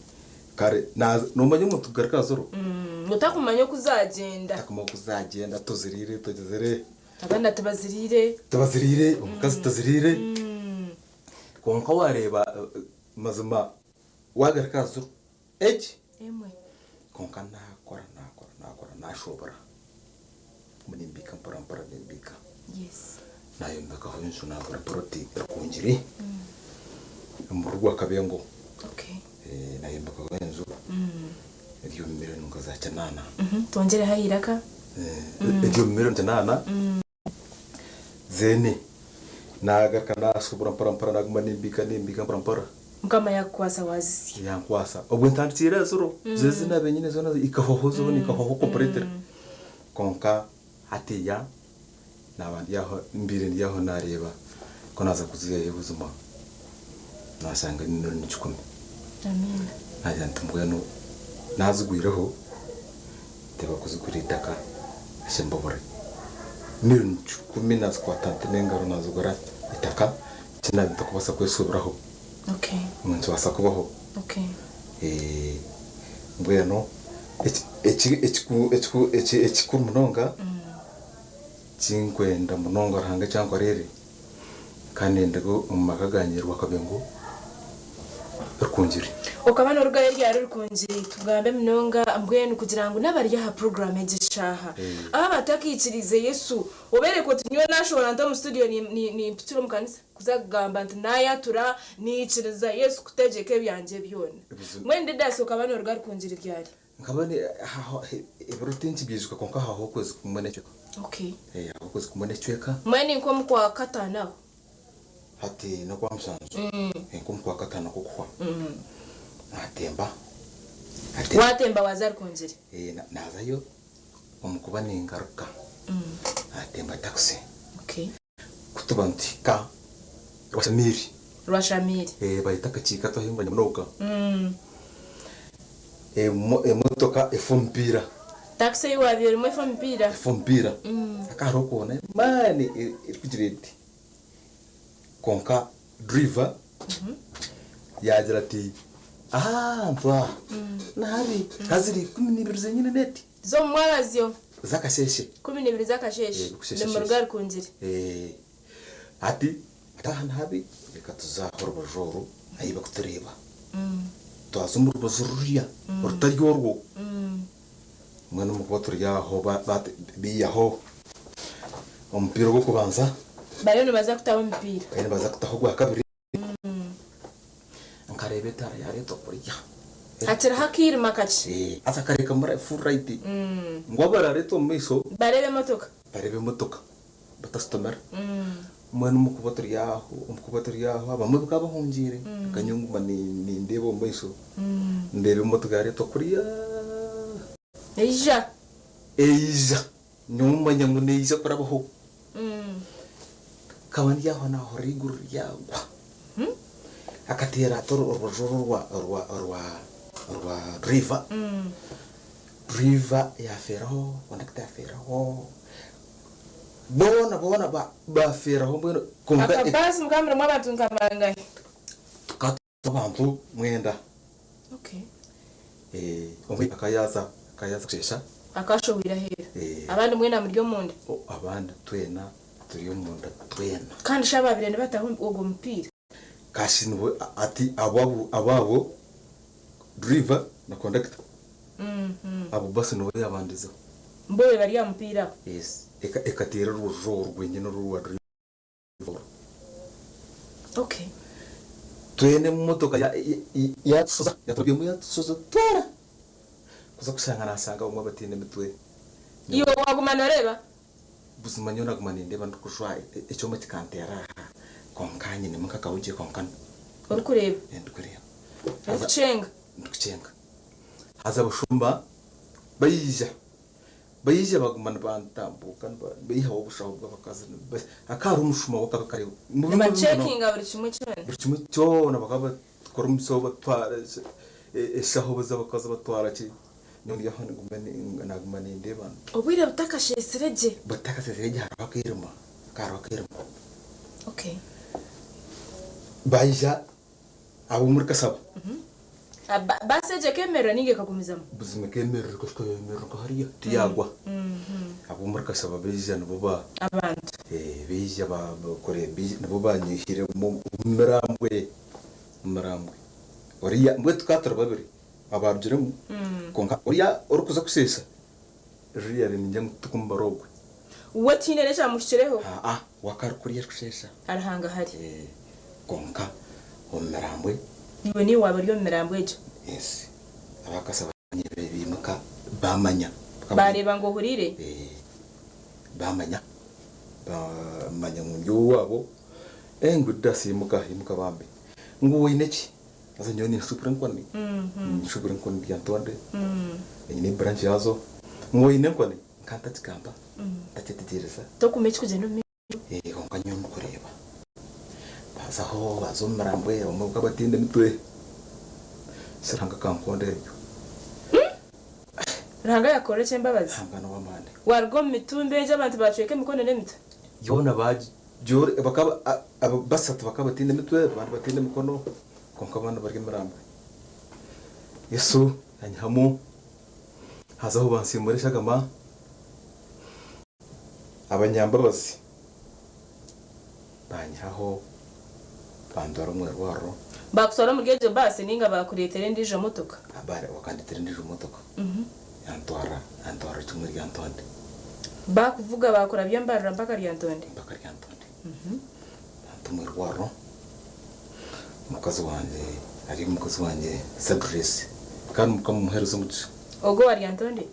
kare numanye mutugarika zoro utakumanya kuzagenda takuma kuzagenda tuzirire tugezere abana tubazirire umukazi tuzirire konka wareba mazima wagarika zoro emwe konka nakora nashoboramunimbika mpora nimbika yes nayo mbakaho inzu nagura proti kunjiri murugwa kabengo okay nayo mbakaho inzu iyo miliyoni ngazacha nana tongere hayiraka iyo miliyoni nana zeni nagarika nashobora mpora naguma nimbika mpora mukama yakwasa wazisi yankwasa obwentandikira zoro zezina benyine zona ikahohozo nikahoho operator konka hatiya nabandi yaho mbire ndiyaho nareba ko naza kuziye ubuzima nasanga ni 10 amen najya mbweno nazugwireho teba kuziguritaka ashembobore ni 10 nazkwatante nengaro nazugura itaka kina bitakubasa kwesuburaho okay umuntu wasa kubaho okay mbweno echi kumunonga cinkwenda munonga ranga cyangwa rere kandi ndego umakaganyirwa kabengo rukunjiri ukabana urugaye ryari rukunjiri tugambe munonga mbwenu kugira ngo nabarya ha program egishaha aba batakikirize Yesu obereko tunyo nashobora ndo mu studio ni pitiro mu kanisa kuzagamba ntayatura niciriza Yesu kutegeke byanje byone mwende daso ukabana urugaye rukunjiri ryari nkabane ebrotinchi bizwa konka haho kwezi kumoneke okay haho kwezi kumoneke mwene nko mukwa katana hati no kwa msanzu nko mukwa katana kokwa watemba wazari konjeri nazayo umukuba ni ngaruka atemba taxi okay kutubantika rwashamiri bayita kachika twahimbanya mnoka emotoka efumpira taxi wabyo rimwe efumpira akaro kona mani irikujireti konka driver yagira ati ntwa nari kaziri 12 zenyine neti zo mwabazyo zakasheshe 12 zakasheshe ni mu rugari kunzira ati atahana habi reka tuzahora bajoro ayiba kutureba twazumura bazururiya urutaryo rwo mwana mukuba turyaho biyaho umupira wo kubanza bayone baza kutaho umupira bayone baza kutaho gwa kabiri nkarebe tara yari to kurya atira hakiri makachi azakareka mara full right ngwabara reto miso barebe motoka batastomera mwana mukuba turyaho abamwe bakabahungire kanyungu mani ndebo miso ndebe motoka yari to kurya Eija nyuma nyangu neija kurabaho kabandi yaho na horigur yagwa akatera toro orojoro rwa river ya feraho wanakta feraho bona ba feraho mbona kumba akabasi mukamera mwabantu nkamanga abantu mwenda okay omwe akayaza kshesha akashowira hera abandi mwena muri yo munda abandi twena turi yo munda twena kandi shababire bataho ugo mupira kashinwe ati ababo driver na conductor abo basi no yabandiza mbowe bari ya mupira yes ekatera rujoro rwenyine ruwa driver okay twene mu motoka ya soza yatobye mu ya soza twara kuza kusanga nasanga umwe batine mitwe iyo wagumana reba buzima nyona gumana ndeba ndukushwa icyo mati kantera konkanye ni mukaka uje konkana uri kureba ndukureba ndukucenga haza bushumba bayija bagumana bantambuka bayiha ubushaho bw'abakazi akaru umushuma wakabakare mu checking buri kimwe cyo bakaba kora umusoba twara eshaho bazabakaza batwara ki none yahone nagumane ndeba obwire butakashesreje harabakirima okay bayija abo muri kasaba baseje kemera ninge kagumizamo buzima kemera ko hariya tiyagwa abo muri kasaba bayija nabo ba abantu bayija bakore nabo banyihire mu murambwe oriya mbwe tukatara babiri abarjiremu konka oriya orukuza kusesa riya ninjya tukumbarogwe watinere cyamushireho wakarukuriye kusesa arahanga hari konka omerambwe niwe ni wabariyo merambwe ejo yes abakasaba nyebe bimuka bamanya bareba ngo hurire bamanya mu wabo ngudasimuka bambe nguwe ineki asa nyoni super nkoni byantonde ni branch yazo nguwe inenkoni kanta tikamba tatetereza to kumechi kugenda konkanyo kureba bazaho bazomarambwe umwe batinde mitwe siranga kankonde ranga yakore cyembabazi hangana wamande wargo mitumbe y'abantu bacweke mikono nemita yona baji jore bakaba basatu bakaba batinde mitwe abantu batinde mikono konka bana bari marambwe Yesu anyamu hazaho bansimurisha gama abanyambabazi banyaho bandora umwe rwaro bakusora mu ryejo base ninga bakuretere ndije motoka abare wakanditere ndije motoka antwara tumwe ryantonde bakuvuga bakora byambarira mpaka ryantonde tumwe rwaro mukazi wanje sadress kandi mukamuhereza umuco ogo waryantonde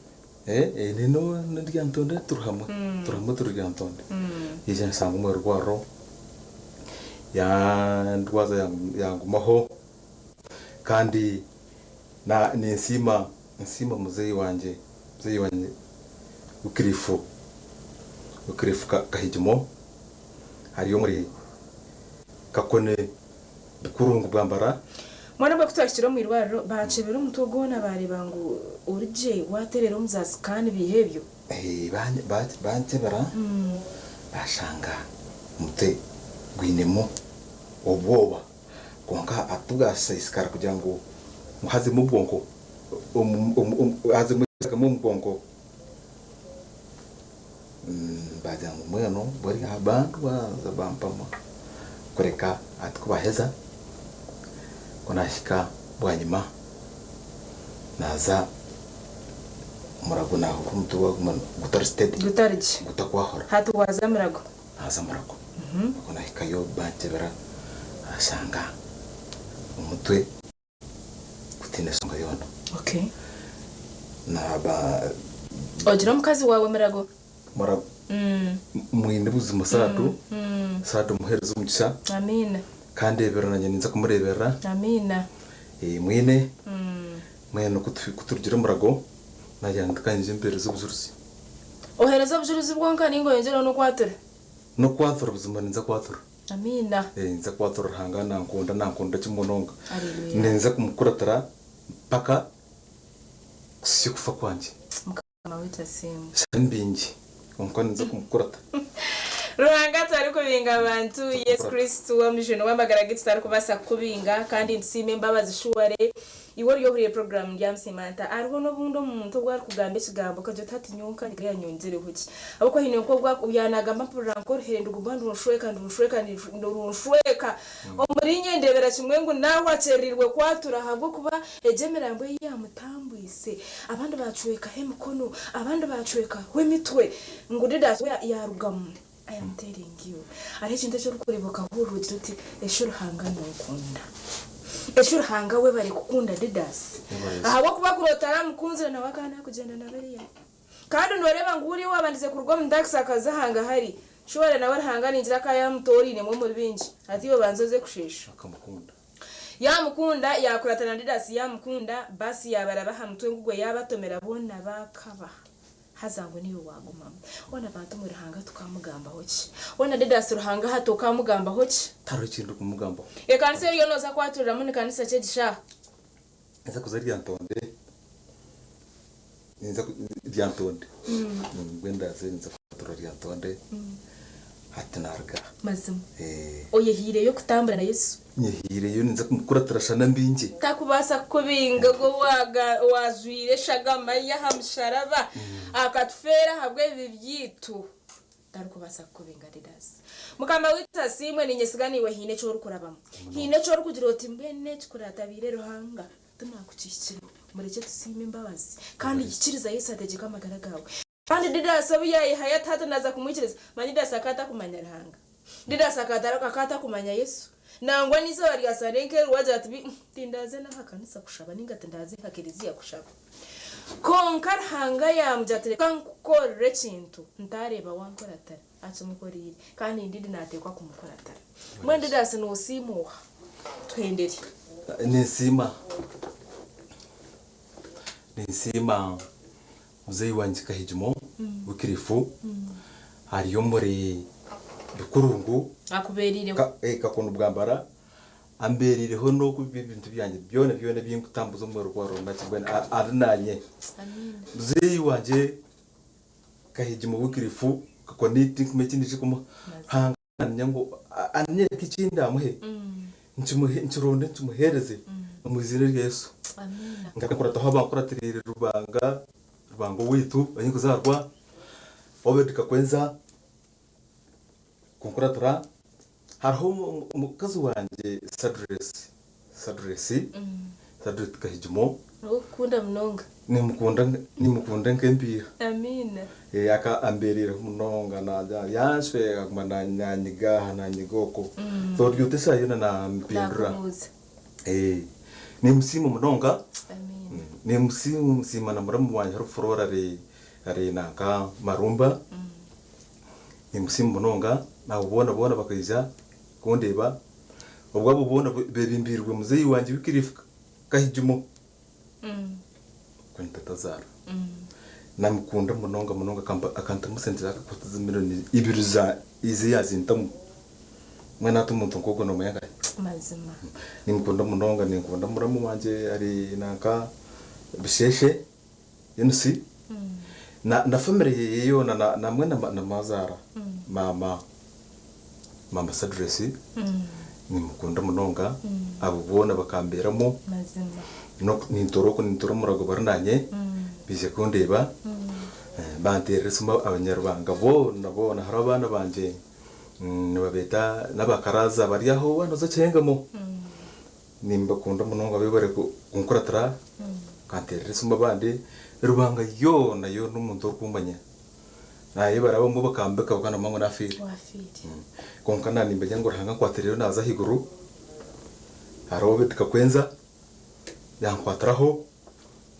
nino ndyantonde turhamwe turyantonde yije nsanga umwe rwaro ya ndwaza yangumaho kandi na ni nsima muzeyi wanje ukirifu kahijimo hariyo muri kakone kurungu bwambara mwana bwo kutwakira mu irwariro bacebera umutogona bareba ngo urije waterera umuzasi kandi bihebyo bantebera bashanga mute gwinemo obwoba konka atugasa isikara kugira ngo muhaze mu bwonko haze mu bwonko baza mu mwano bari abantu baza bampama kureka atkubaheza kunashika bwanyuma naza murago naho kumtuwa gutari state gutakwahora hatu waza murago naza murago kunashika yo bantebera asanga umutwe kutine songa yono okay naba ogira mukazi wawe murago murago mwine buzima satu satu muhereza umugisha amina kandi eberanye ninza kumurebera amina mwine mwene kuturgira murago najyana tukanje imbere z'ubuzuruzi ohereza ubujuruzi bwonka ningo yengera no kwatura buzima ninza kwatura amina nza kwatura hanga nankunda kimunonga ninza kumukuratara paka sikufa kwanje mukama witasimu sambingi onko ninza kumukurata Ruhanga tari kubinga abantu Yesu Kristo wamjeno wamagara tari kubasa kubinga kandi nsime mbabazi shuware iwo ryo huriye program ya msimanta ariho no bundo muntu bwari kugambe kigambo kaje tati nyonka ndi yanyonzere huki abako hino ko bwa uyanagamba program ko hendo gubandu rushweka ndurushweka omurinye ndebera kimwengu naho acerirwe kwatura habwo kuba ejemerambo ya mutambwise abandi bacweka he mukono abandi bacweka we mitwe ngudida ya rugamu I am telling you. Arichinda cyo kuriboka huruti tuti eshuru hanga nokunda. Eshuru hanga we bari kukunda didas. Ahabo kuba kurotara mukunzira na wakana kugenda na bariya. Kandi noreba nguri wabandize kurwa mundakisa kaza hanga hari. Shware na warhanga ninjira kaya mtori ne mu binji. Ati yo banzoze kushesha. Akamukunda. Yamukunda yakuratana didas yamukunda basi yabara bahamutwe ngugwe yabatomera bona bakaba. Hazango niwe waguma ona bantu muri hanga tukamugamba hoki ona didas ruhanga hato kamugamba hoki taro kindu kumugamba kanise yo noza kwaturira muri kanisa cye gisha eza kuzari yantonde nza yantonde gwenda zenza kwaturira yantonde hatinarga mazim oye hire yo kutambura na Yesu nyehire yo ninza kumukuratira shana mbinje takubasa kubinga go wazwire shagama ya hamsharaba akatufera habwe bibyitu tarukubasa kubinga didas mukama wita simwe ninyesigani hine cyo rukurabamo hine cyo rukugira oti mbene kuratabire ruhanga tunakucishira mureke tusime imbabazi kandi ikiriza Yesu ategeka amagara gawe kandi didas abiyaye hayatata naza kumwikiriza manyidas akata kumanya ruhanga didas akata kumanya Yesu nangwa nizo bari asarenke ruwaje ati tindaze na hakanisa kushaba ninga tindaze hakiriziya kushaba konkar hanga yamjatere kankukore kintu ntareba wankoratara atsumukorire kandi ndidi natekwa kumukoratara mwende dase no simuha twendere nisima muzeyi wanje kahijimo bukirifu hariyo muri bikurungu akuberire kakono bwambara amberireho no kubintu byanjye byone byinkutambuza mu rwaro nakibwana arinanye muzeyi wanje kahijimo bukirifu kakoniti kumekindije kumu hanganya ngo anye kicinda muhe nchironde nchimuhereze mu izina rya Yesu amina ngakora taho bankuratirire rubango witu anyikuzarwa obedika kwenza kunkuratura hariho umukazi wanje sadresi kahijimo ukunda mnonga nimukunda nkempira amina yaka amberire munonga naja yashwe akumana nyanyiga nanyigoko so ryote sayona na mpindura ni msimu munonga amina ni msimu msima na muramu wanje rufurora ari naka marumba ni msimu munonga na ubona bakayija kundeba ubwo ubona berimbirwe muzeyi wanje bikirifu kahijimo kwentatazara namukunda munonga akanta musentira akakotiza miliyoni ibiruza izi yazintamu mwana tumuntu nkoko no muyaga mazima nimukunda munonga nikunda muramu wanje ari naka bisheshe yensi na family yeyo na mwana na mazara mama sadresi nimukunda munonga abo bona bakamberamo mazima no nintoro murago barananye bije kundeba bantere suma abanyarwanga bona hari abana banje nababeta n'abakaraza bari aho banoza cengamo nimbakunda munonga bibare kunkuratara kantere suma bande rubanga yo nayo n'umuntu kumanya naye barabo ngo bakambeka bakana mango nafiri konka nani mbajya ngo rahanga kwaterero naza higuru haro betika kwenza yankwataraho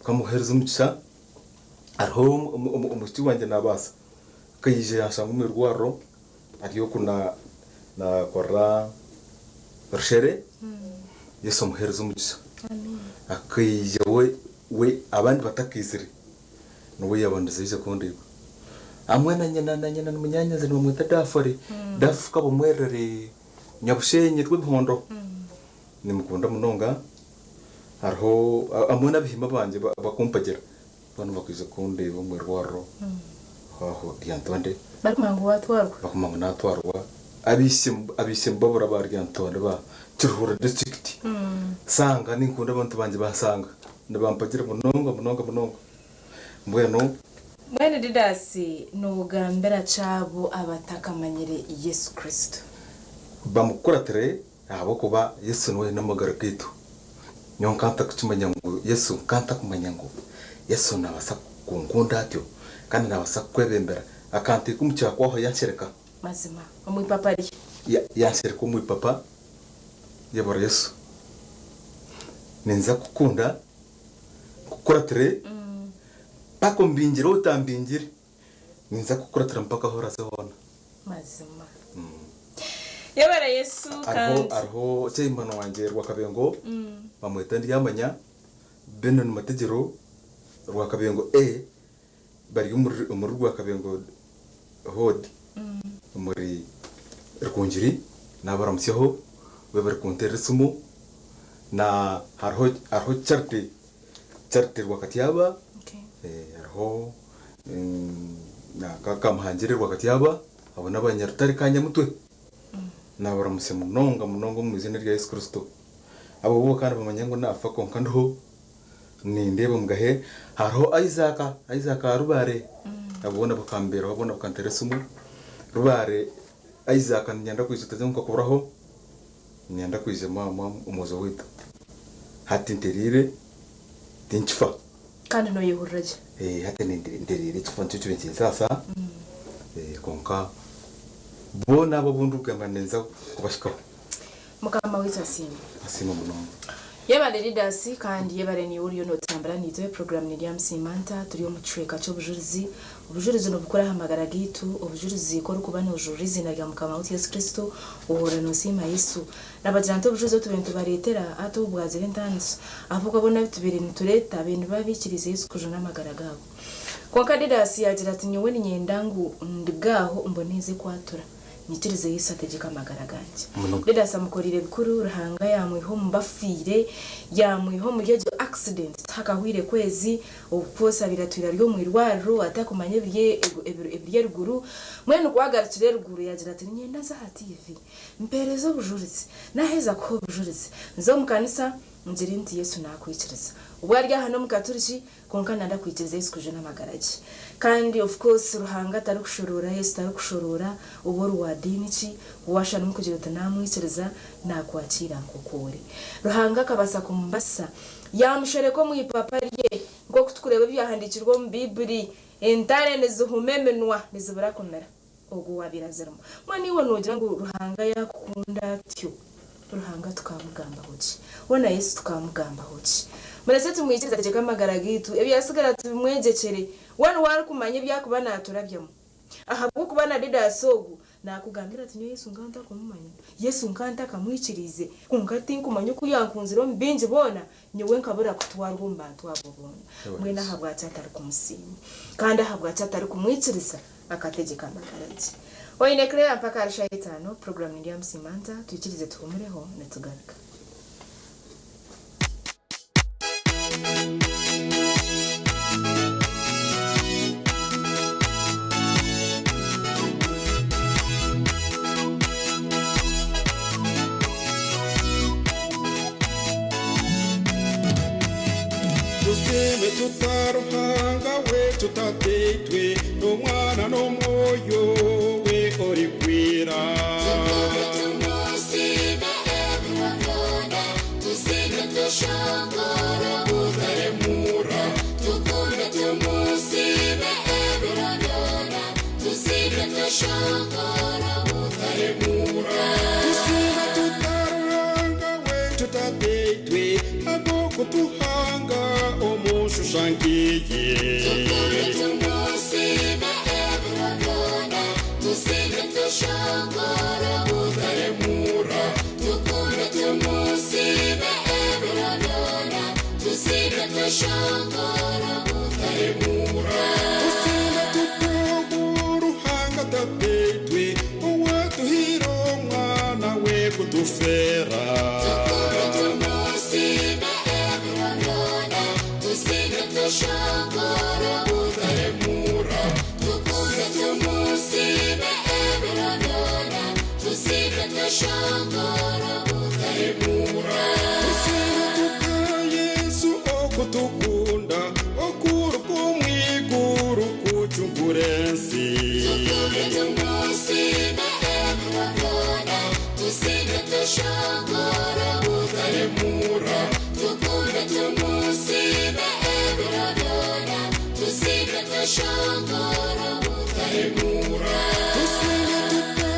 kamuhereza umugisha ariho umuti wanjye nabasa kayije yashanga umurwaro ariyo kuna na kora bershere yeso muhereza umugisha akayije we abandi batakizire nuwe yabandeze kundi amwe na nyina n'umunyanyaze n'umwita dafari dafuka bumwerere nyabushenye rw'inkondo nimukunda munonga ariho amwe n'abihima banje bakumpagira bano bakwize kundi bumwe rwaro aho yantonde bakumangu natwarwa abise mbabura ba ryantonde ba Kiruhura district sanga ninkunda abantu banje basanga ndabampagira munonga mbweno mwene Didasi n'ubugambera cabo abatakamanyire Yesu Kristo bamukuratere abo kuba Yesu niwe namagara kitu nyonkanta kuchimanya ngo Yesu kanta kumanya ngo Yesu nabasa kungunda atyo kandi nabasa kwebembera akanti kumcha kwaho yanchereka mazima umwipapa ari yanchereka umwipapa yabora Yesu nenza kukunda kukuratere pako mbinjira utambinjira ninza kukuratira mpaka hora zona mazima yabara Yesu kandi arho cyimano wanje rwakabengo bamwita ndi yamanya Benon Mategero rwakabengo bari umuri rwakabengo hodi umuri rkunjiri nabaramusyeho bebere kunteresumu na arho charte rwakati yaba arho na kakamhanjire rwakati yaba abona abanyarutari kanya mutwe nabaramuse munonga mu izina rya Yesu Kristo abo bo kandi bamanya ngo nafa konka ndo nindeba mugahe hariho Isaac rubare abona bakambera abona bakanteresumu rubare Isaac nyanda kwizutaze nko kuburaho nyanda kwize mama umuzo wita hati nterire tinchfa kandi no yihurraje hati nterire tfantu tubinze sasa konka bona babundu gamanenza kubashikaho mukama wita asima munonga yabale Didasi kandi yabale ni uriyo notambara nitwe program ni Msimanta turiyo mu cweka cyo ubujurizi no bukora hamagara gitu ubujurizi ko rukubana ujurizi na rya mukama wita Yesu Kristo uhora no sima Yesu nabajanto ubujurizi tubentu baretera ato ubwazire ntanzo avuga bona bitubere nitureta bintu babikirize Yesu kujuna amagara gabo kwa Didasi yagira ati nyowe ni nyendangu ndibwaho mboneze kwatura nyitirize Yesu ategeka amagara ganje Didasi amukorire bikuru ruhanga yamwiho mbafire yamwiho mu gihe accident takahwire kwezi ubuposa biratwira ryo mwirwaro atakumanye ebiye ruguru mwene kwagarukire ruguru yagira ati nyenda za TV mperezo bujurize naheza ko bujurize nzo mukanisa ngirinti Yesu nakwikiriza ubwarya hano mukaturiki konka nanda kwikiriza Yesu kujuna amagaraje kandi of course ruhanga tari kushorora Yesu tari kushorora uboru wa dinici washa no kugira utanamwikiriza nakwakira nkokore ruhanga kabasa kumbasa yamushore ko mwipapa rye ngo kutukureba byahandikirwa mu Bibli entare nezuhumemenwa nizubura komera ogu wabirazeramo mwani wo nogira ngo ruhanga yakunda tyo ruhanga tukamugamba hoki wona Yesu tukamugamba hoki murese tumwikiriza tegeka amagara gitu ebyasigara tumwegekere wanu wari kumanye byakuba naturabyamo aha bwo kubana Didasi ogu nakugambira ati Yesu nganta kumumanya Yesu nganta kamwikirize kunkati nkumanye ko yankunzira mbinje bona nyewe nkabura kutwarwa mbantu abo bona mwena habwa cyatari kumusima kandi habwa cyatari kumwikiriza akategeka amagara ye oine krea mpaka arishayitano program ni Msimanta tuyikirize tukumureho natugaruka tusime tutaruhanga we tutatetwe n'umwana n'umwoyo we uri kwira tumusibe eburona tusime tushongora butaremura tukunde tumusibe eburona tusime tushongora butaremura tusime tutaruhanga we tutatetwe abo kutuhanga omushushangiye tumusibe eburona tusime tushongora butaremura tukunde tumusibe eburona tusime tushongora butaremura tusime tutuguruhanga tatetwe uwatuhira umwana we kudufera tumusibe eburona tusime tushongora butaremura tukunde tumusibe eburona tusime tushongora butaremura tusime tuta Yesu okutukunda okuru kumwiguru kuchungurensi tumusibe eburona tusime tushongora butaremura tukunde tumusibe eburona tusime tushongora butaremura tusime tuta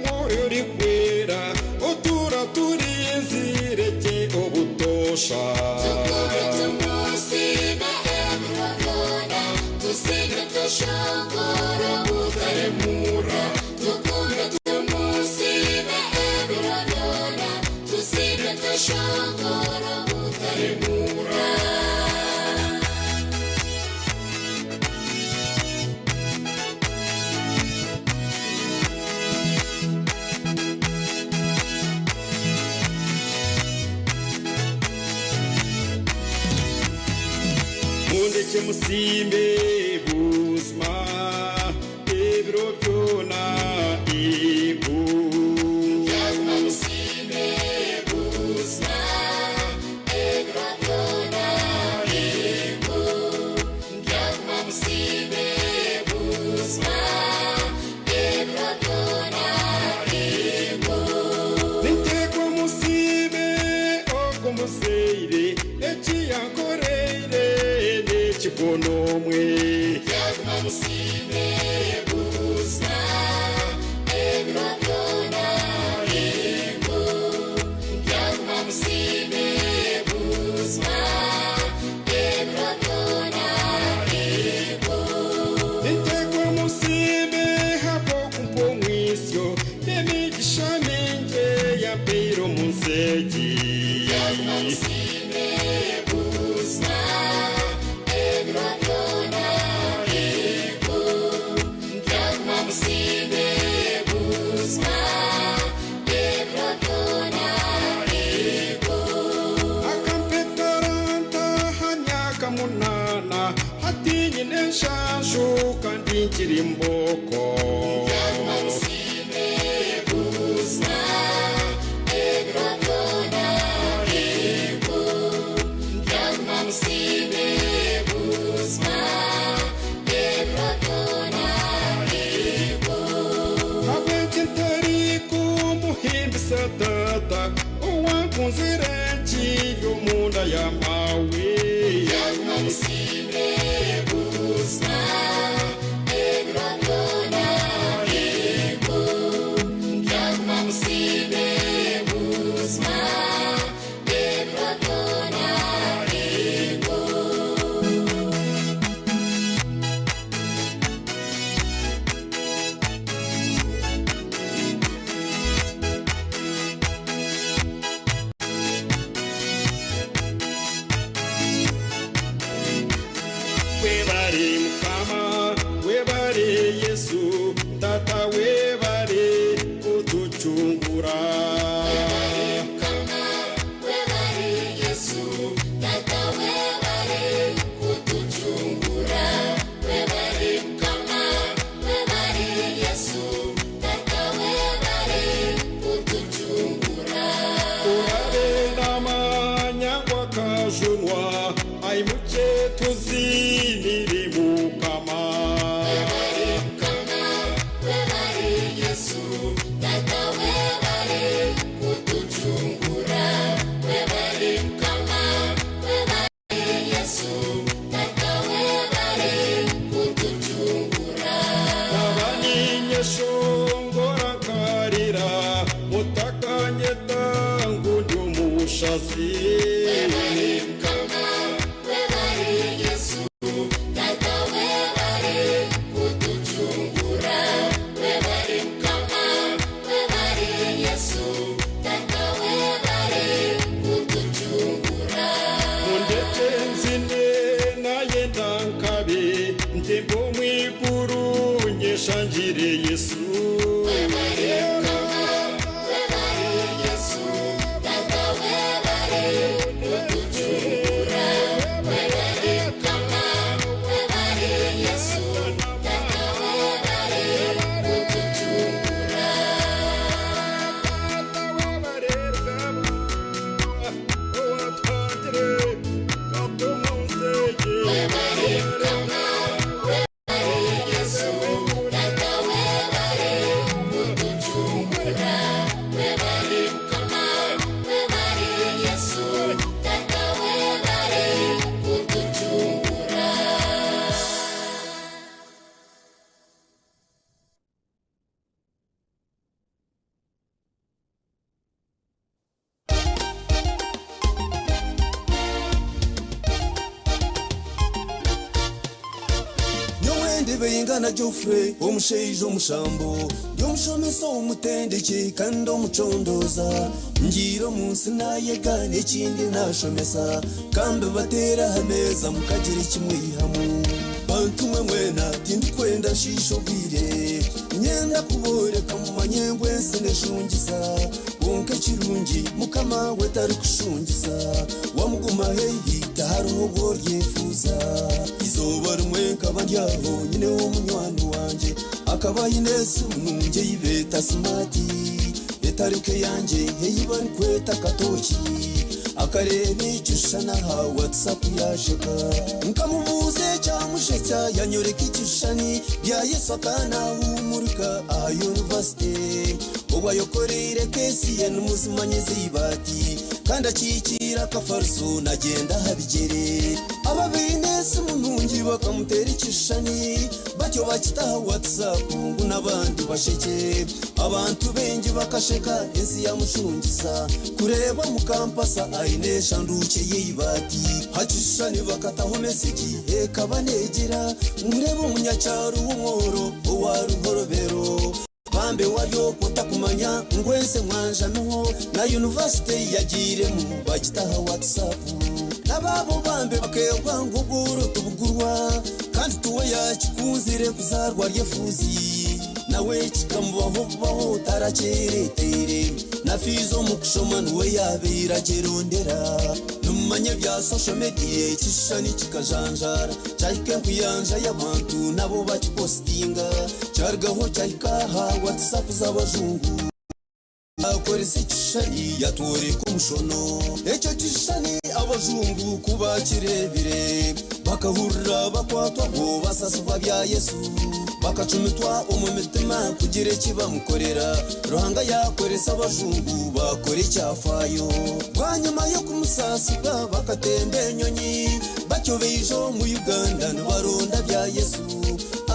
moyo rikwera otura turinzireke obutosha tumusibe eburona tusime tushongora butaremura tukunde tumusibe eburona tusime tushongora butaremura mundeke musimbe buzima ebiro byona ibu yaguma musimbe buzima eburona ibu yaguma musimbe buzima eburona ibu niteko musibe okumuseire ekiyankoreire nekibonomwe yaguma musimbe buzima eburona ibu yaguma musimbe buzima eburona ibu niteko musibe habo kumpomwisyo nemigisha minje yapeiro munsegi yaguma musimbe buzima eburona ibu yaguma musimbe buzima eburona ibu akampetaranta hanyaka munana hatinyi nenshanshu kandi nkiri mboko yaguma musimbe buzima eburona ibu yaguma musimbe buzima eburona ibu abekintariku muhimbisa tata owankunzire nkiryo munda yamawe yaguma musimbe buzima eburona ibu yaguma musimbe buzima eburona ibu kwe bari mukama mushazi webare mukama webare yesu data webare kutuchungura webare mukama webare yesu data webare kutuchungura mundeke nzine nayenda nkabe ndembo mwiguru nyeshanjire yesu webare mukama webare yesu data webare kutuchungura webare mukama webare yesu data webare kutuchungura webare mukama webare yesu data webare kutuchungura webare mukama webare yesu data webare kutuchungura nyowende beyingana Geoffrey omusheija omushambo yomushomesa omutendeki kandi omucondoza ngira omunsi nayega n'ekindi nashomesa kambe batera hameza mukagira ekimwihamu bantu mwe mwena tindikwenda shisha obwire nyenda kuboreka mumanye ngwensi neshungisa wonke kirungi mukama wetari kushungisa wamuguma hehi tahariho obwo ryefuza izoba rimwe nkaba ndyaho nyine w'omunywani wanje akaba yinesi mununge yibeta simati etarike yanje heyibari kweta katoki akareba igishana ha whatsapp yasheka nkamubuze cyamushetsa yanyoreka igishani bya Yesu akanahumurika aha university ubwo yokorere kesi ye n'umuzimanyizi ibati kandi akikira akafarso nagenda habigere ababinesi munungi bakamutera igishani batyo bakitaha whatsapp ngo n'abandi basheke abantu bengi bakasheka ezi yamushungisa kureba mu kampasa ainesha nduke yibati hagishani bakataho meseji ekabanegera murebe umunyacyaro w'umworo owaruhorobero bambe wayo kutakumanya ngwense mwanjamiho na university yagiremu bagitaha whatsapp nababo bambe bakebwa nguguru tubugurwa kandi tuwe yakikunzire kuzarwa ryefuzi nawe kikamubaho baho tarakeretere na fizo mukushoma nuwe yabira gerondera numanye bya social media kishani kikajanjara cyahike kuyanja y'abantu nabo bakipostinga cyargaho cyahikaha whatsapp z'abazungu akorese kishani yatore ku mushono ecyo kishani abazungu kuba kirebire bakahurira bakwatwa bo basasuba bya Yesu bakacumitwa umumitima kugira kibamukorera ruhanga yakoresa abazungu bakore cyafayo bwanyuma yo kumusasiba bakatembe nyonyi bacyobejo mu Uganda n'abaronda bya Yesu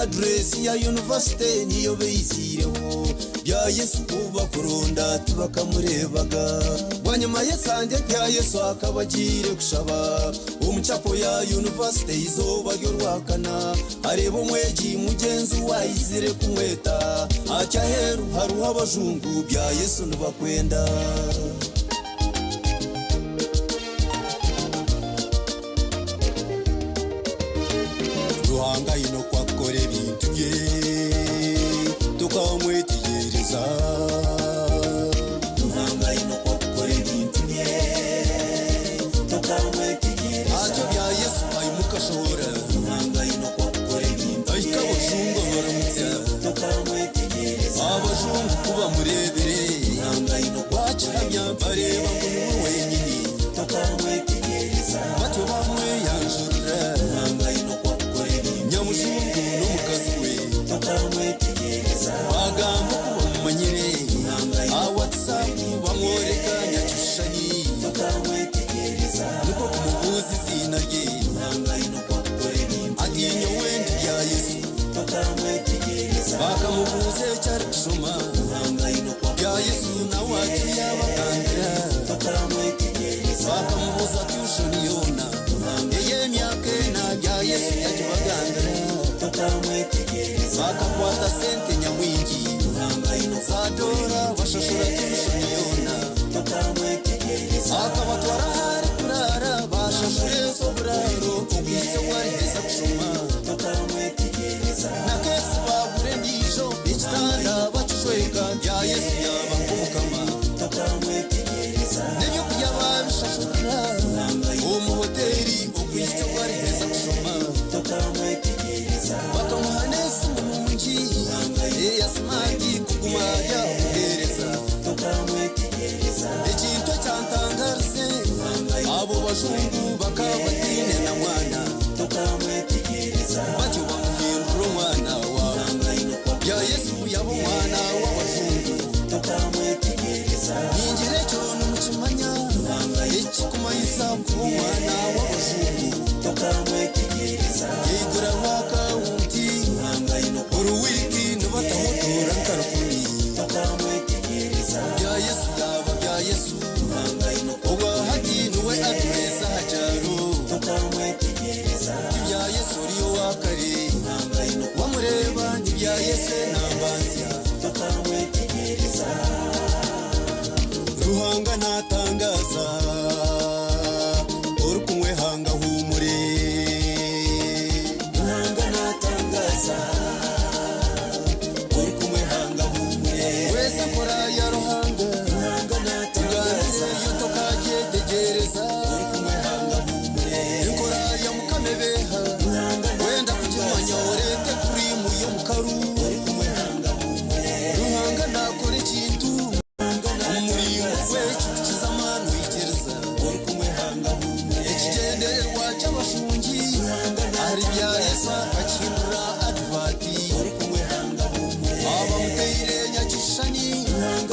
address ya university niyo beyizireho bya Yesu kuba kuronda tubakamurebaga bwanyuma yesande bya Yesu akabagire kushaba umucapo ya university izoba ryorwakana areba umweji mugenzi wayizire kumweta acyaheru haruha abazungu bya Yesu nubakwenda ruhanga ino kwakore bintu bye tukamwetegereza ruhanga ino kwakore bintu bye tukamwetegereza acyo bya Yesu ayimukashora ruhanga ino kwakore bintu bye ayikabashunga baramutse tukamwetegereza abashungu kuba murebere ruhanga ino kwakiramya bareba ngo wenyine tukamwetegereza batyo bamwe yanjurira ruhanga ino kwakore nyamushungu n'umukazi we tukamwetegereza bagamba kuba mumanyire WhatsApp bamworeka nyakishani tukamwetegereza nuko kumubuza izina rye atinya wenda bya Yesu tukamwetegereza bakamubuze cyari kushoma bya Yesu nawe ati yabakandira za tushoni yona Eye myake na ya Yesu ya jibagandara Bakakwata sente nyamwingi Zadora bashashura tushoni yona Akabatwara hari kurara bashashure sobraro Ubise wariheza kushoma Na kesi babure ndijo Ichitanda bachishweka Ya Yesu yabakukama Nebyo kujya babishashura Umuhoteri ubise wariheza kushoma Bakamuhanesi mungi Eya smagi kuguma yabuhereza Ekintu cyantangarze abo bajungu bakabatine na mwana batyo bamuhindura umwana wawe ya Yesu yabo mwana w'abajungu yingire cyono mukimanya ekikumayisa ku mwana w'abajungu yigura waka unti uruwiki nubatamutura nkarukuni ya Yesu yaba ya Yesu oba hati nuwe adresa hajaro ya Yesu riyo wakare wamureba ya Yesu nambasya ruhanga natangaza urukumwe hanga humure ruhanga natangaza urukumwe hanga humure wese kora ya ruhanga natangaza yotoka jetegereza urukumwe hanga humure inkora ya mukamebeha wenda kujimanya orete kuri muyo mukaru urukumwe hanga humure ruhanga nakora ikintu umurimo wecu kizamanu igereza urukumwe hanga humure ikigendererwa cy'abashungi ari bya Yesu akindura advati urukumwe hanga humure abamuteyire nyakishani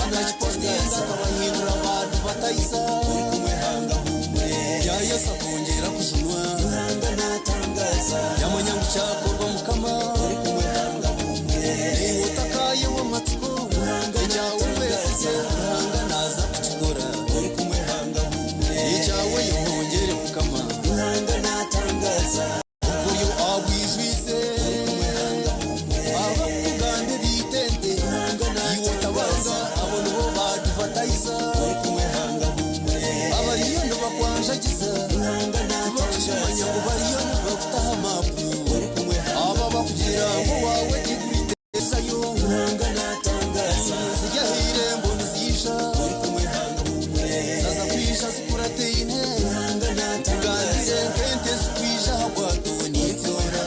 anakipostinga akabahindura badvatayiza urukumwe hanga humure bya Yesu akongera kujunwa yamanyangu cyakorwa mukama urukumwe hanga humure niwutakaye w'amatsiko icyawe wese ruhanga naza kukigora urukumwe hanga humure icyawe yongere mukama ruhanga natangaza uburyo abwijwize abakugambe bitende iwotabanza abona bo badvatayiza urukumwe hanga humure abariyo ndo bakwanjagiza bakishimanya ngo bariyo bakutaha mapu urukumwe aba bakugira ngo wawe iguritezayo ruhanga natangaza zijyahire mbona zisha urukumwe hanga humure zaza kwisha zikurateyine ruhanga natangaza kente zikwisha habwato nitsora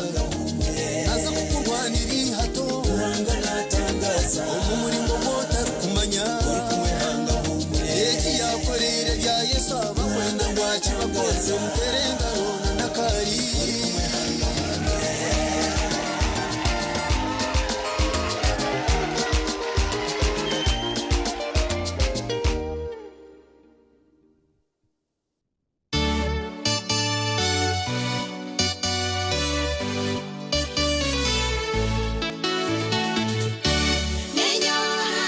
naza kukurwanira hato ruhanga natangaza umumurimbo motari kumanya urukumwe hanga humure eki yakorere bya Yesu abakwenda ngo akibagose muterengaro nakari Nenyoha,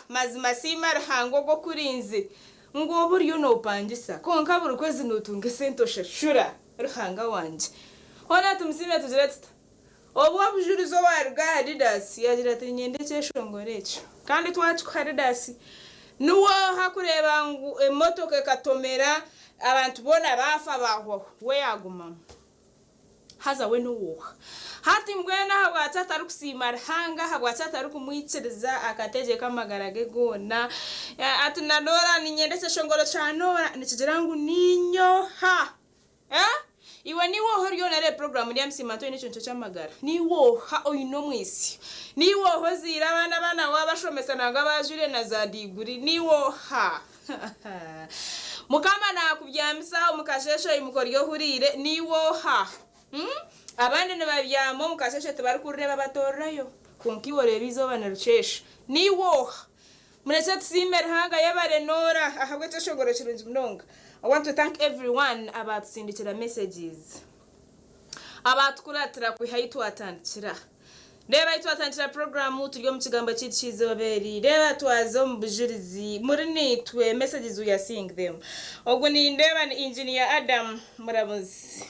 mazima sima ruhango go kurinze ngo buryo no pangisa konka buri kwezi nutunge sento shashura ruhanga wanje hona tumsime tujira tuta obu abujurizo waruga Adidas yagira ati nyende cyeshongorecho kandi twacu Adidas nuwo hakureba ngo emotoke katomera abantu bona bafa baho we yaguma haza we nuwo hati mbwena hagwatata ari kusimara hanga hagwatata ari kumwiciriza akategeka amagarage gona ati nanora ninyende cyeshongoro canora nikigira ngo ninyoha iwe niwo horiyo nare program ya msimato ni cyo cyamagara niwo ha oyino mwisi niwo hozira abana wabashomesa nanga bajure na za diguri niwo ha mukama nakubyamisa umukashesho imukoriyo hurire niwo ha abandi nababyamo mukashesho tebari kureba batorayo kunkiwore bizo banarucesha niwo muretse tsimera hanga yabarenora ahabwe cyashogoro kirunzi mnonga. I want to thank everyone about sindikira messages. About kuratira kuhaitu atandikira. Reba itu atandikira program turiyo mu kigamba cy'ikizoberi. Reba twazo mu bujurizi muri twe messages we are seeing them. Ogo ni ndeba ni engineer Adam Muramuzi.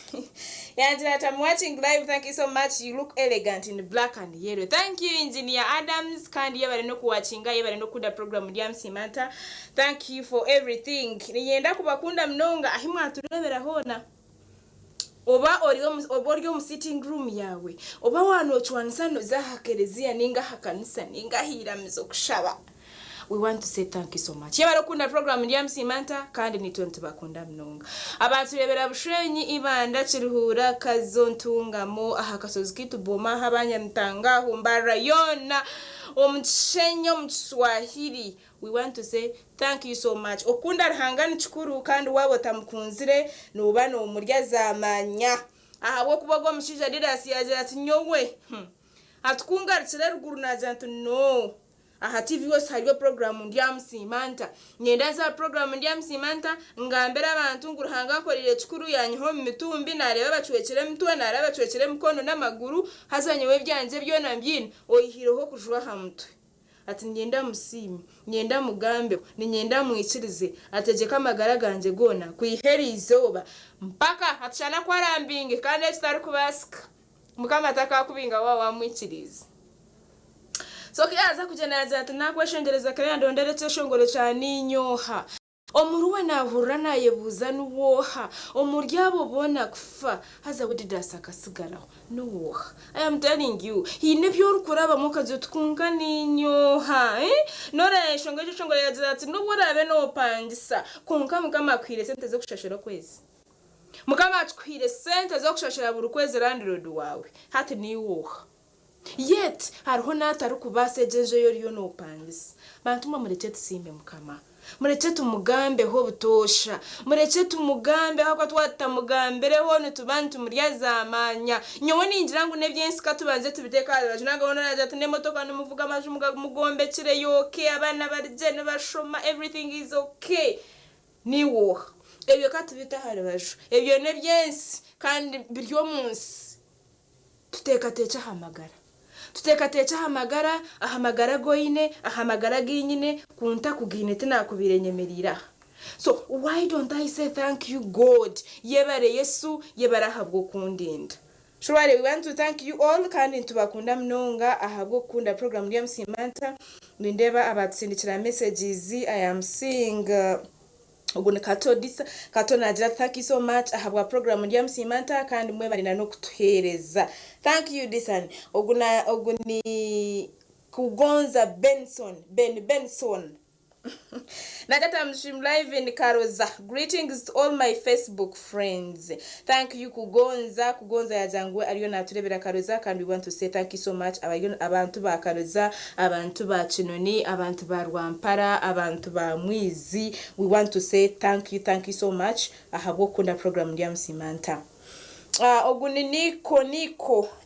Yanjira, I'm watching live. Thank you so much. You look elegant in black and yellow. Thank you, Engineer Adams. Kandi yabare no kuwachinga yabare no kuda program ya msimanta. Thank you for everything. Niyenda kubakunda mnonga ahimwa aturebera hona. Oba oriyo mu sitting room yawe. Oba wano chwanisano za hakerezia ninga hakanisa ninga hiramizo kushaba. We want to say thank you so much. Yabara kunda program ya msimanta kandi ni 20 bakunda mnonga. Abantu rebera bushenyi ibanda kiruhura kazontungamo ahakasozi kituboma habanya mtanga humbara yona omchenyo mswahili. We want to say thank you so much. Okunda rihangani chikuru kandi wabo tamkunzire nubano umurya zamanya. Ahabwo kubago mshija Adidas yagira ati nyowe. Atukunga ritsere ruguru najantu no. Aha TV was hariyo program ndya msimanta nyendaza program ndya msimanta ngambera abantu nguruhanga korire chikuru yanyiho mu mitumbi nareba bacwekere mutwe nareba bacwekere mukono n'amaguru hazanyewe byanje byo nambyine oyihireho kujwa hamutwe ati ngenda musimi ngenda mugambe ni ngenda mwicirize ategeka amagara ganje gona kwiheri izoba mpaka atshana kwarambinge kandi kitari kubasika mukama atakakubinga wa mwicirize. So kiaza kujenaza tunakweshengereza kare ndondere cyeshongoro cyane nyoha omuruwe nahurana yebuza nuwoha omuryabo bona kufa haza Adidas akasigaraho nuwoha. I am telling you hine byo rukuraba mukazo tukunga ninyoha nora eshongo cyongoro yaza ati nuburabe no pangisa kunka mukama kwire sente zo kushashira kwezi mukama atkwire sente zo kushashira buri kwezi landlord wawe hati niwoha. Yet hariho natari kubasejeje yoriyo no pangisa bantuma mureke tsimbe mukama mureke tumugambe ho butosha mureke tumugambe hako twata mugambere ho nitubantu murya zamanya nyowe ningira ngo nebyensi katubanze tubiteka abajuna gahona naje ati nemotoka numuvuga amaje mugombe kire yoke abana barije bashoma everything is okay niwo ebyo katubita harabaju ebyo nebyensi kandi biryo munsi tuteka techa hamagara tutekatecha ahamagara goine ahamagara ginyine kunta kugine tena kubirenyemerira. So why don't I say thank you God yebare Yesu yebara habwo kundinda. Surely we want to thank you all kandi tubakunda mnonga ahabwo kunda program ya msimanta ndeba abatsindikira messages. I am seeing Ogune kato nagira thank you so much ahabwa program ya msimanta kandi mwe bari no kutuhereza. Thank you Disan. Oguni kugonza Benson Nagata mshim live in Karoza. Greetings to all my Facebook friends. Thank you kugonza ya jangwe ariyo naturebera Karoza kandi we want to say thank you so much abantu ba Karoza, abantu ba Kinoni, abantu ba Rwampara, abantu ba Mwizi. We want to say thank you so much ahabwo kunda program ya msimanta. Oguni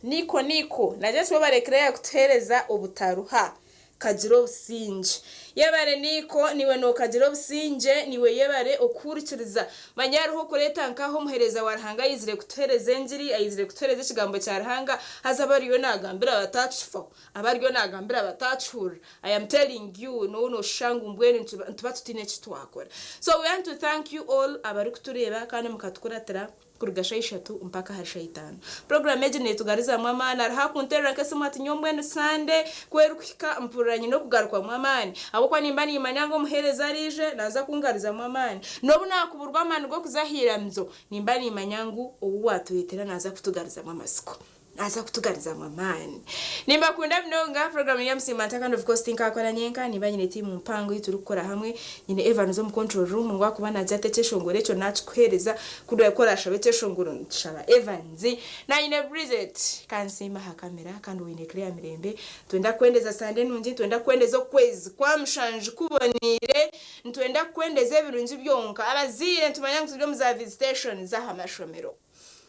niko naje twabarekera kutereza obutaruha kagiro businge yebare niko niwe no kagiro businge niwe yebare okurikiriza banyaruho kureta nkaho muhereza warhanga yizire kutereza enjiri ayizire kutereza ikigambo cya Ruhanga hazabariyo nagambira batachifo abariyo nagambira batachura. I am telling you no shangu mbwene ntuba tutine kitwakora. So we want to thank you all abari kutureba kandi mukatukuratira kurugasha 3 mpaka 5. Program ejene tugariza mwamana arahakunterera kese mwati nyombwene Sunday kwerukika mpuranye no kugaruka mwamani abo kwa nimbani imanyango muhereza rije naza kungariza mwamani nobu nakuburwa amani go kuzahira mzo nimbani imanyangu obu watuyitera naza kutugariza mwamasiko naza kutugariza mwamani nimba kunda mnonga program ya msimanta kind of course tinka akora nyenka nimbanye ne team mpango yiturukora hamwe nyine Evan zo mu control room ngwa kubana jate shongore cyo nacuhereza kudwa ikora shabete shongoro nshaba Evanzi na nyine Bridget kansima ha kamera kandi wine clear mirembe twenda kwendeza Sunday nunji twenda kwendeza kwezi kwa mshanje kubonire twenda kwendeza ebirunji byonka abazire ntumanya ngo mu za visitation za hamashomero.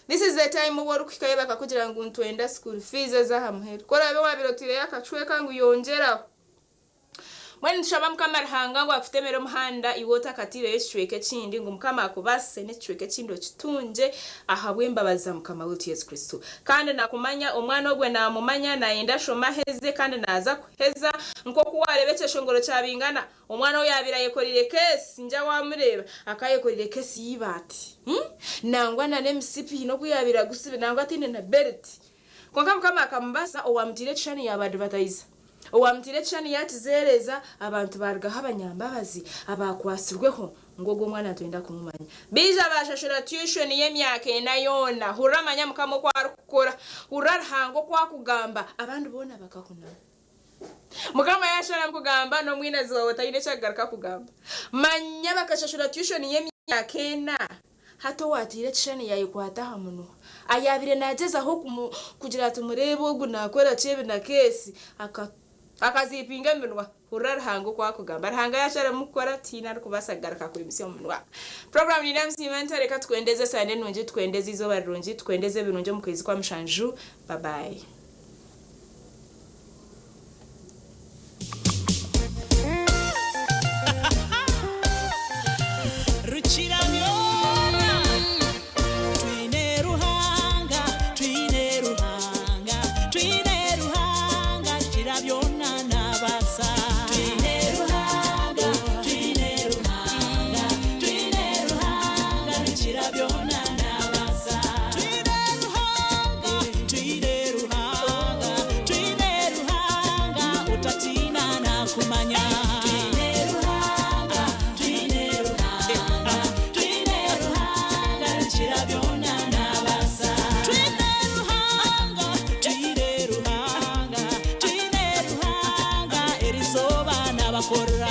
This is the time wo kukikayeba kakugira ngo ntwenda school fees za hamhero kora abe wabirotire yakacwe kangu yongera mwene nshaba mukama Ruhanga ngo afutemero muhanda iwota katire yeshweke kindi ngo mukama akubase nechweke kindo kitunje ahabwe mbabaza mukama wetu Yesu Kristo kandi nakumanya omwana ogwe namumanya naenda shoma heze kandi naza kuheza nko kuwarebeke shongoro cyabingana omwana we yabira yekorire kesi nja wamureba akayekorire kesi yibati nangwa na MCP no kuyabira gusibe nangwa atinde na belt konka mukama akambasa owamtire chani ya advertiser owamtire chani yatizereza abantu bargaha abanyambabazi abakwasirweho ngogo mwana twenda kumumanya biza bashashura tuition y'emyaka enayona huramanya mukamo kwa rukora urarhango kwa kugamba abantu bona bakakuna mukama yashara mukugamba no mwina ziwawe tayine cyagaruka kugamba manya bakashashura tuition y'emyaka ena hato watire chani yayi kwataha muno ayabire nageza ho kugira tumurebo ugu nakora chebe na kesi akazipinga minwa urarhango kwa kugamba Ruhanga yashara mukora tina kubasagaruka kuri misiyo minwa. Program ni namsimanta reka twendeze Sunday nunji twendeze izo barunji twendeze birunje mu kwezi kwa mshanju. Bye bye. Por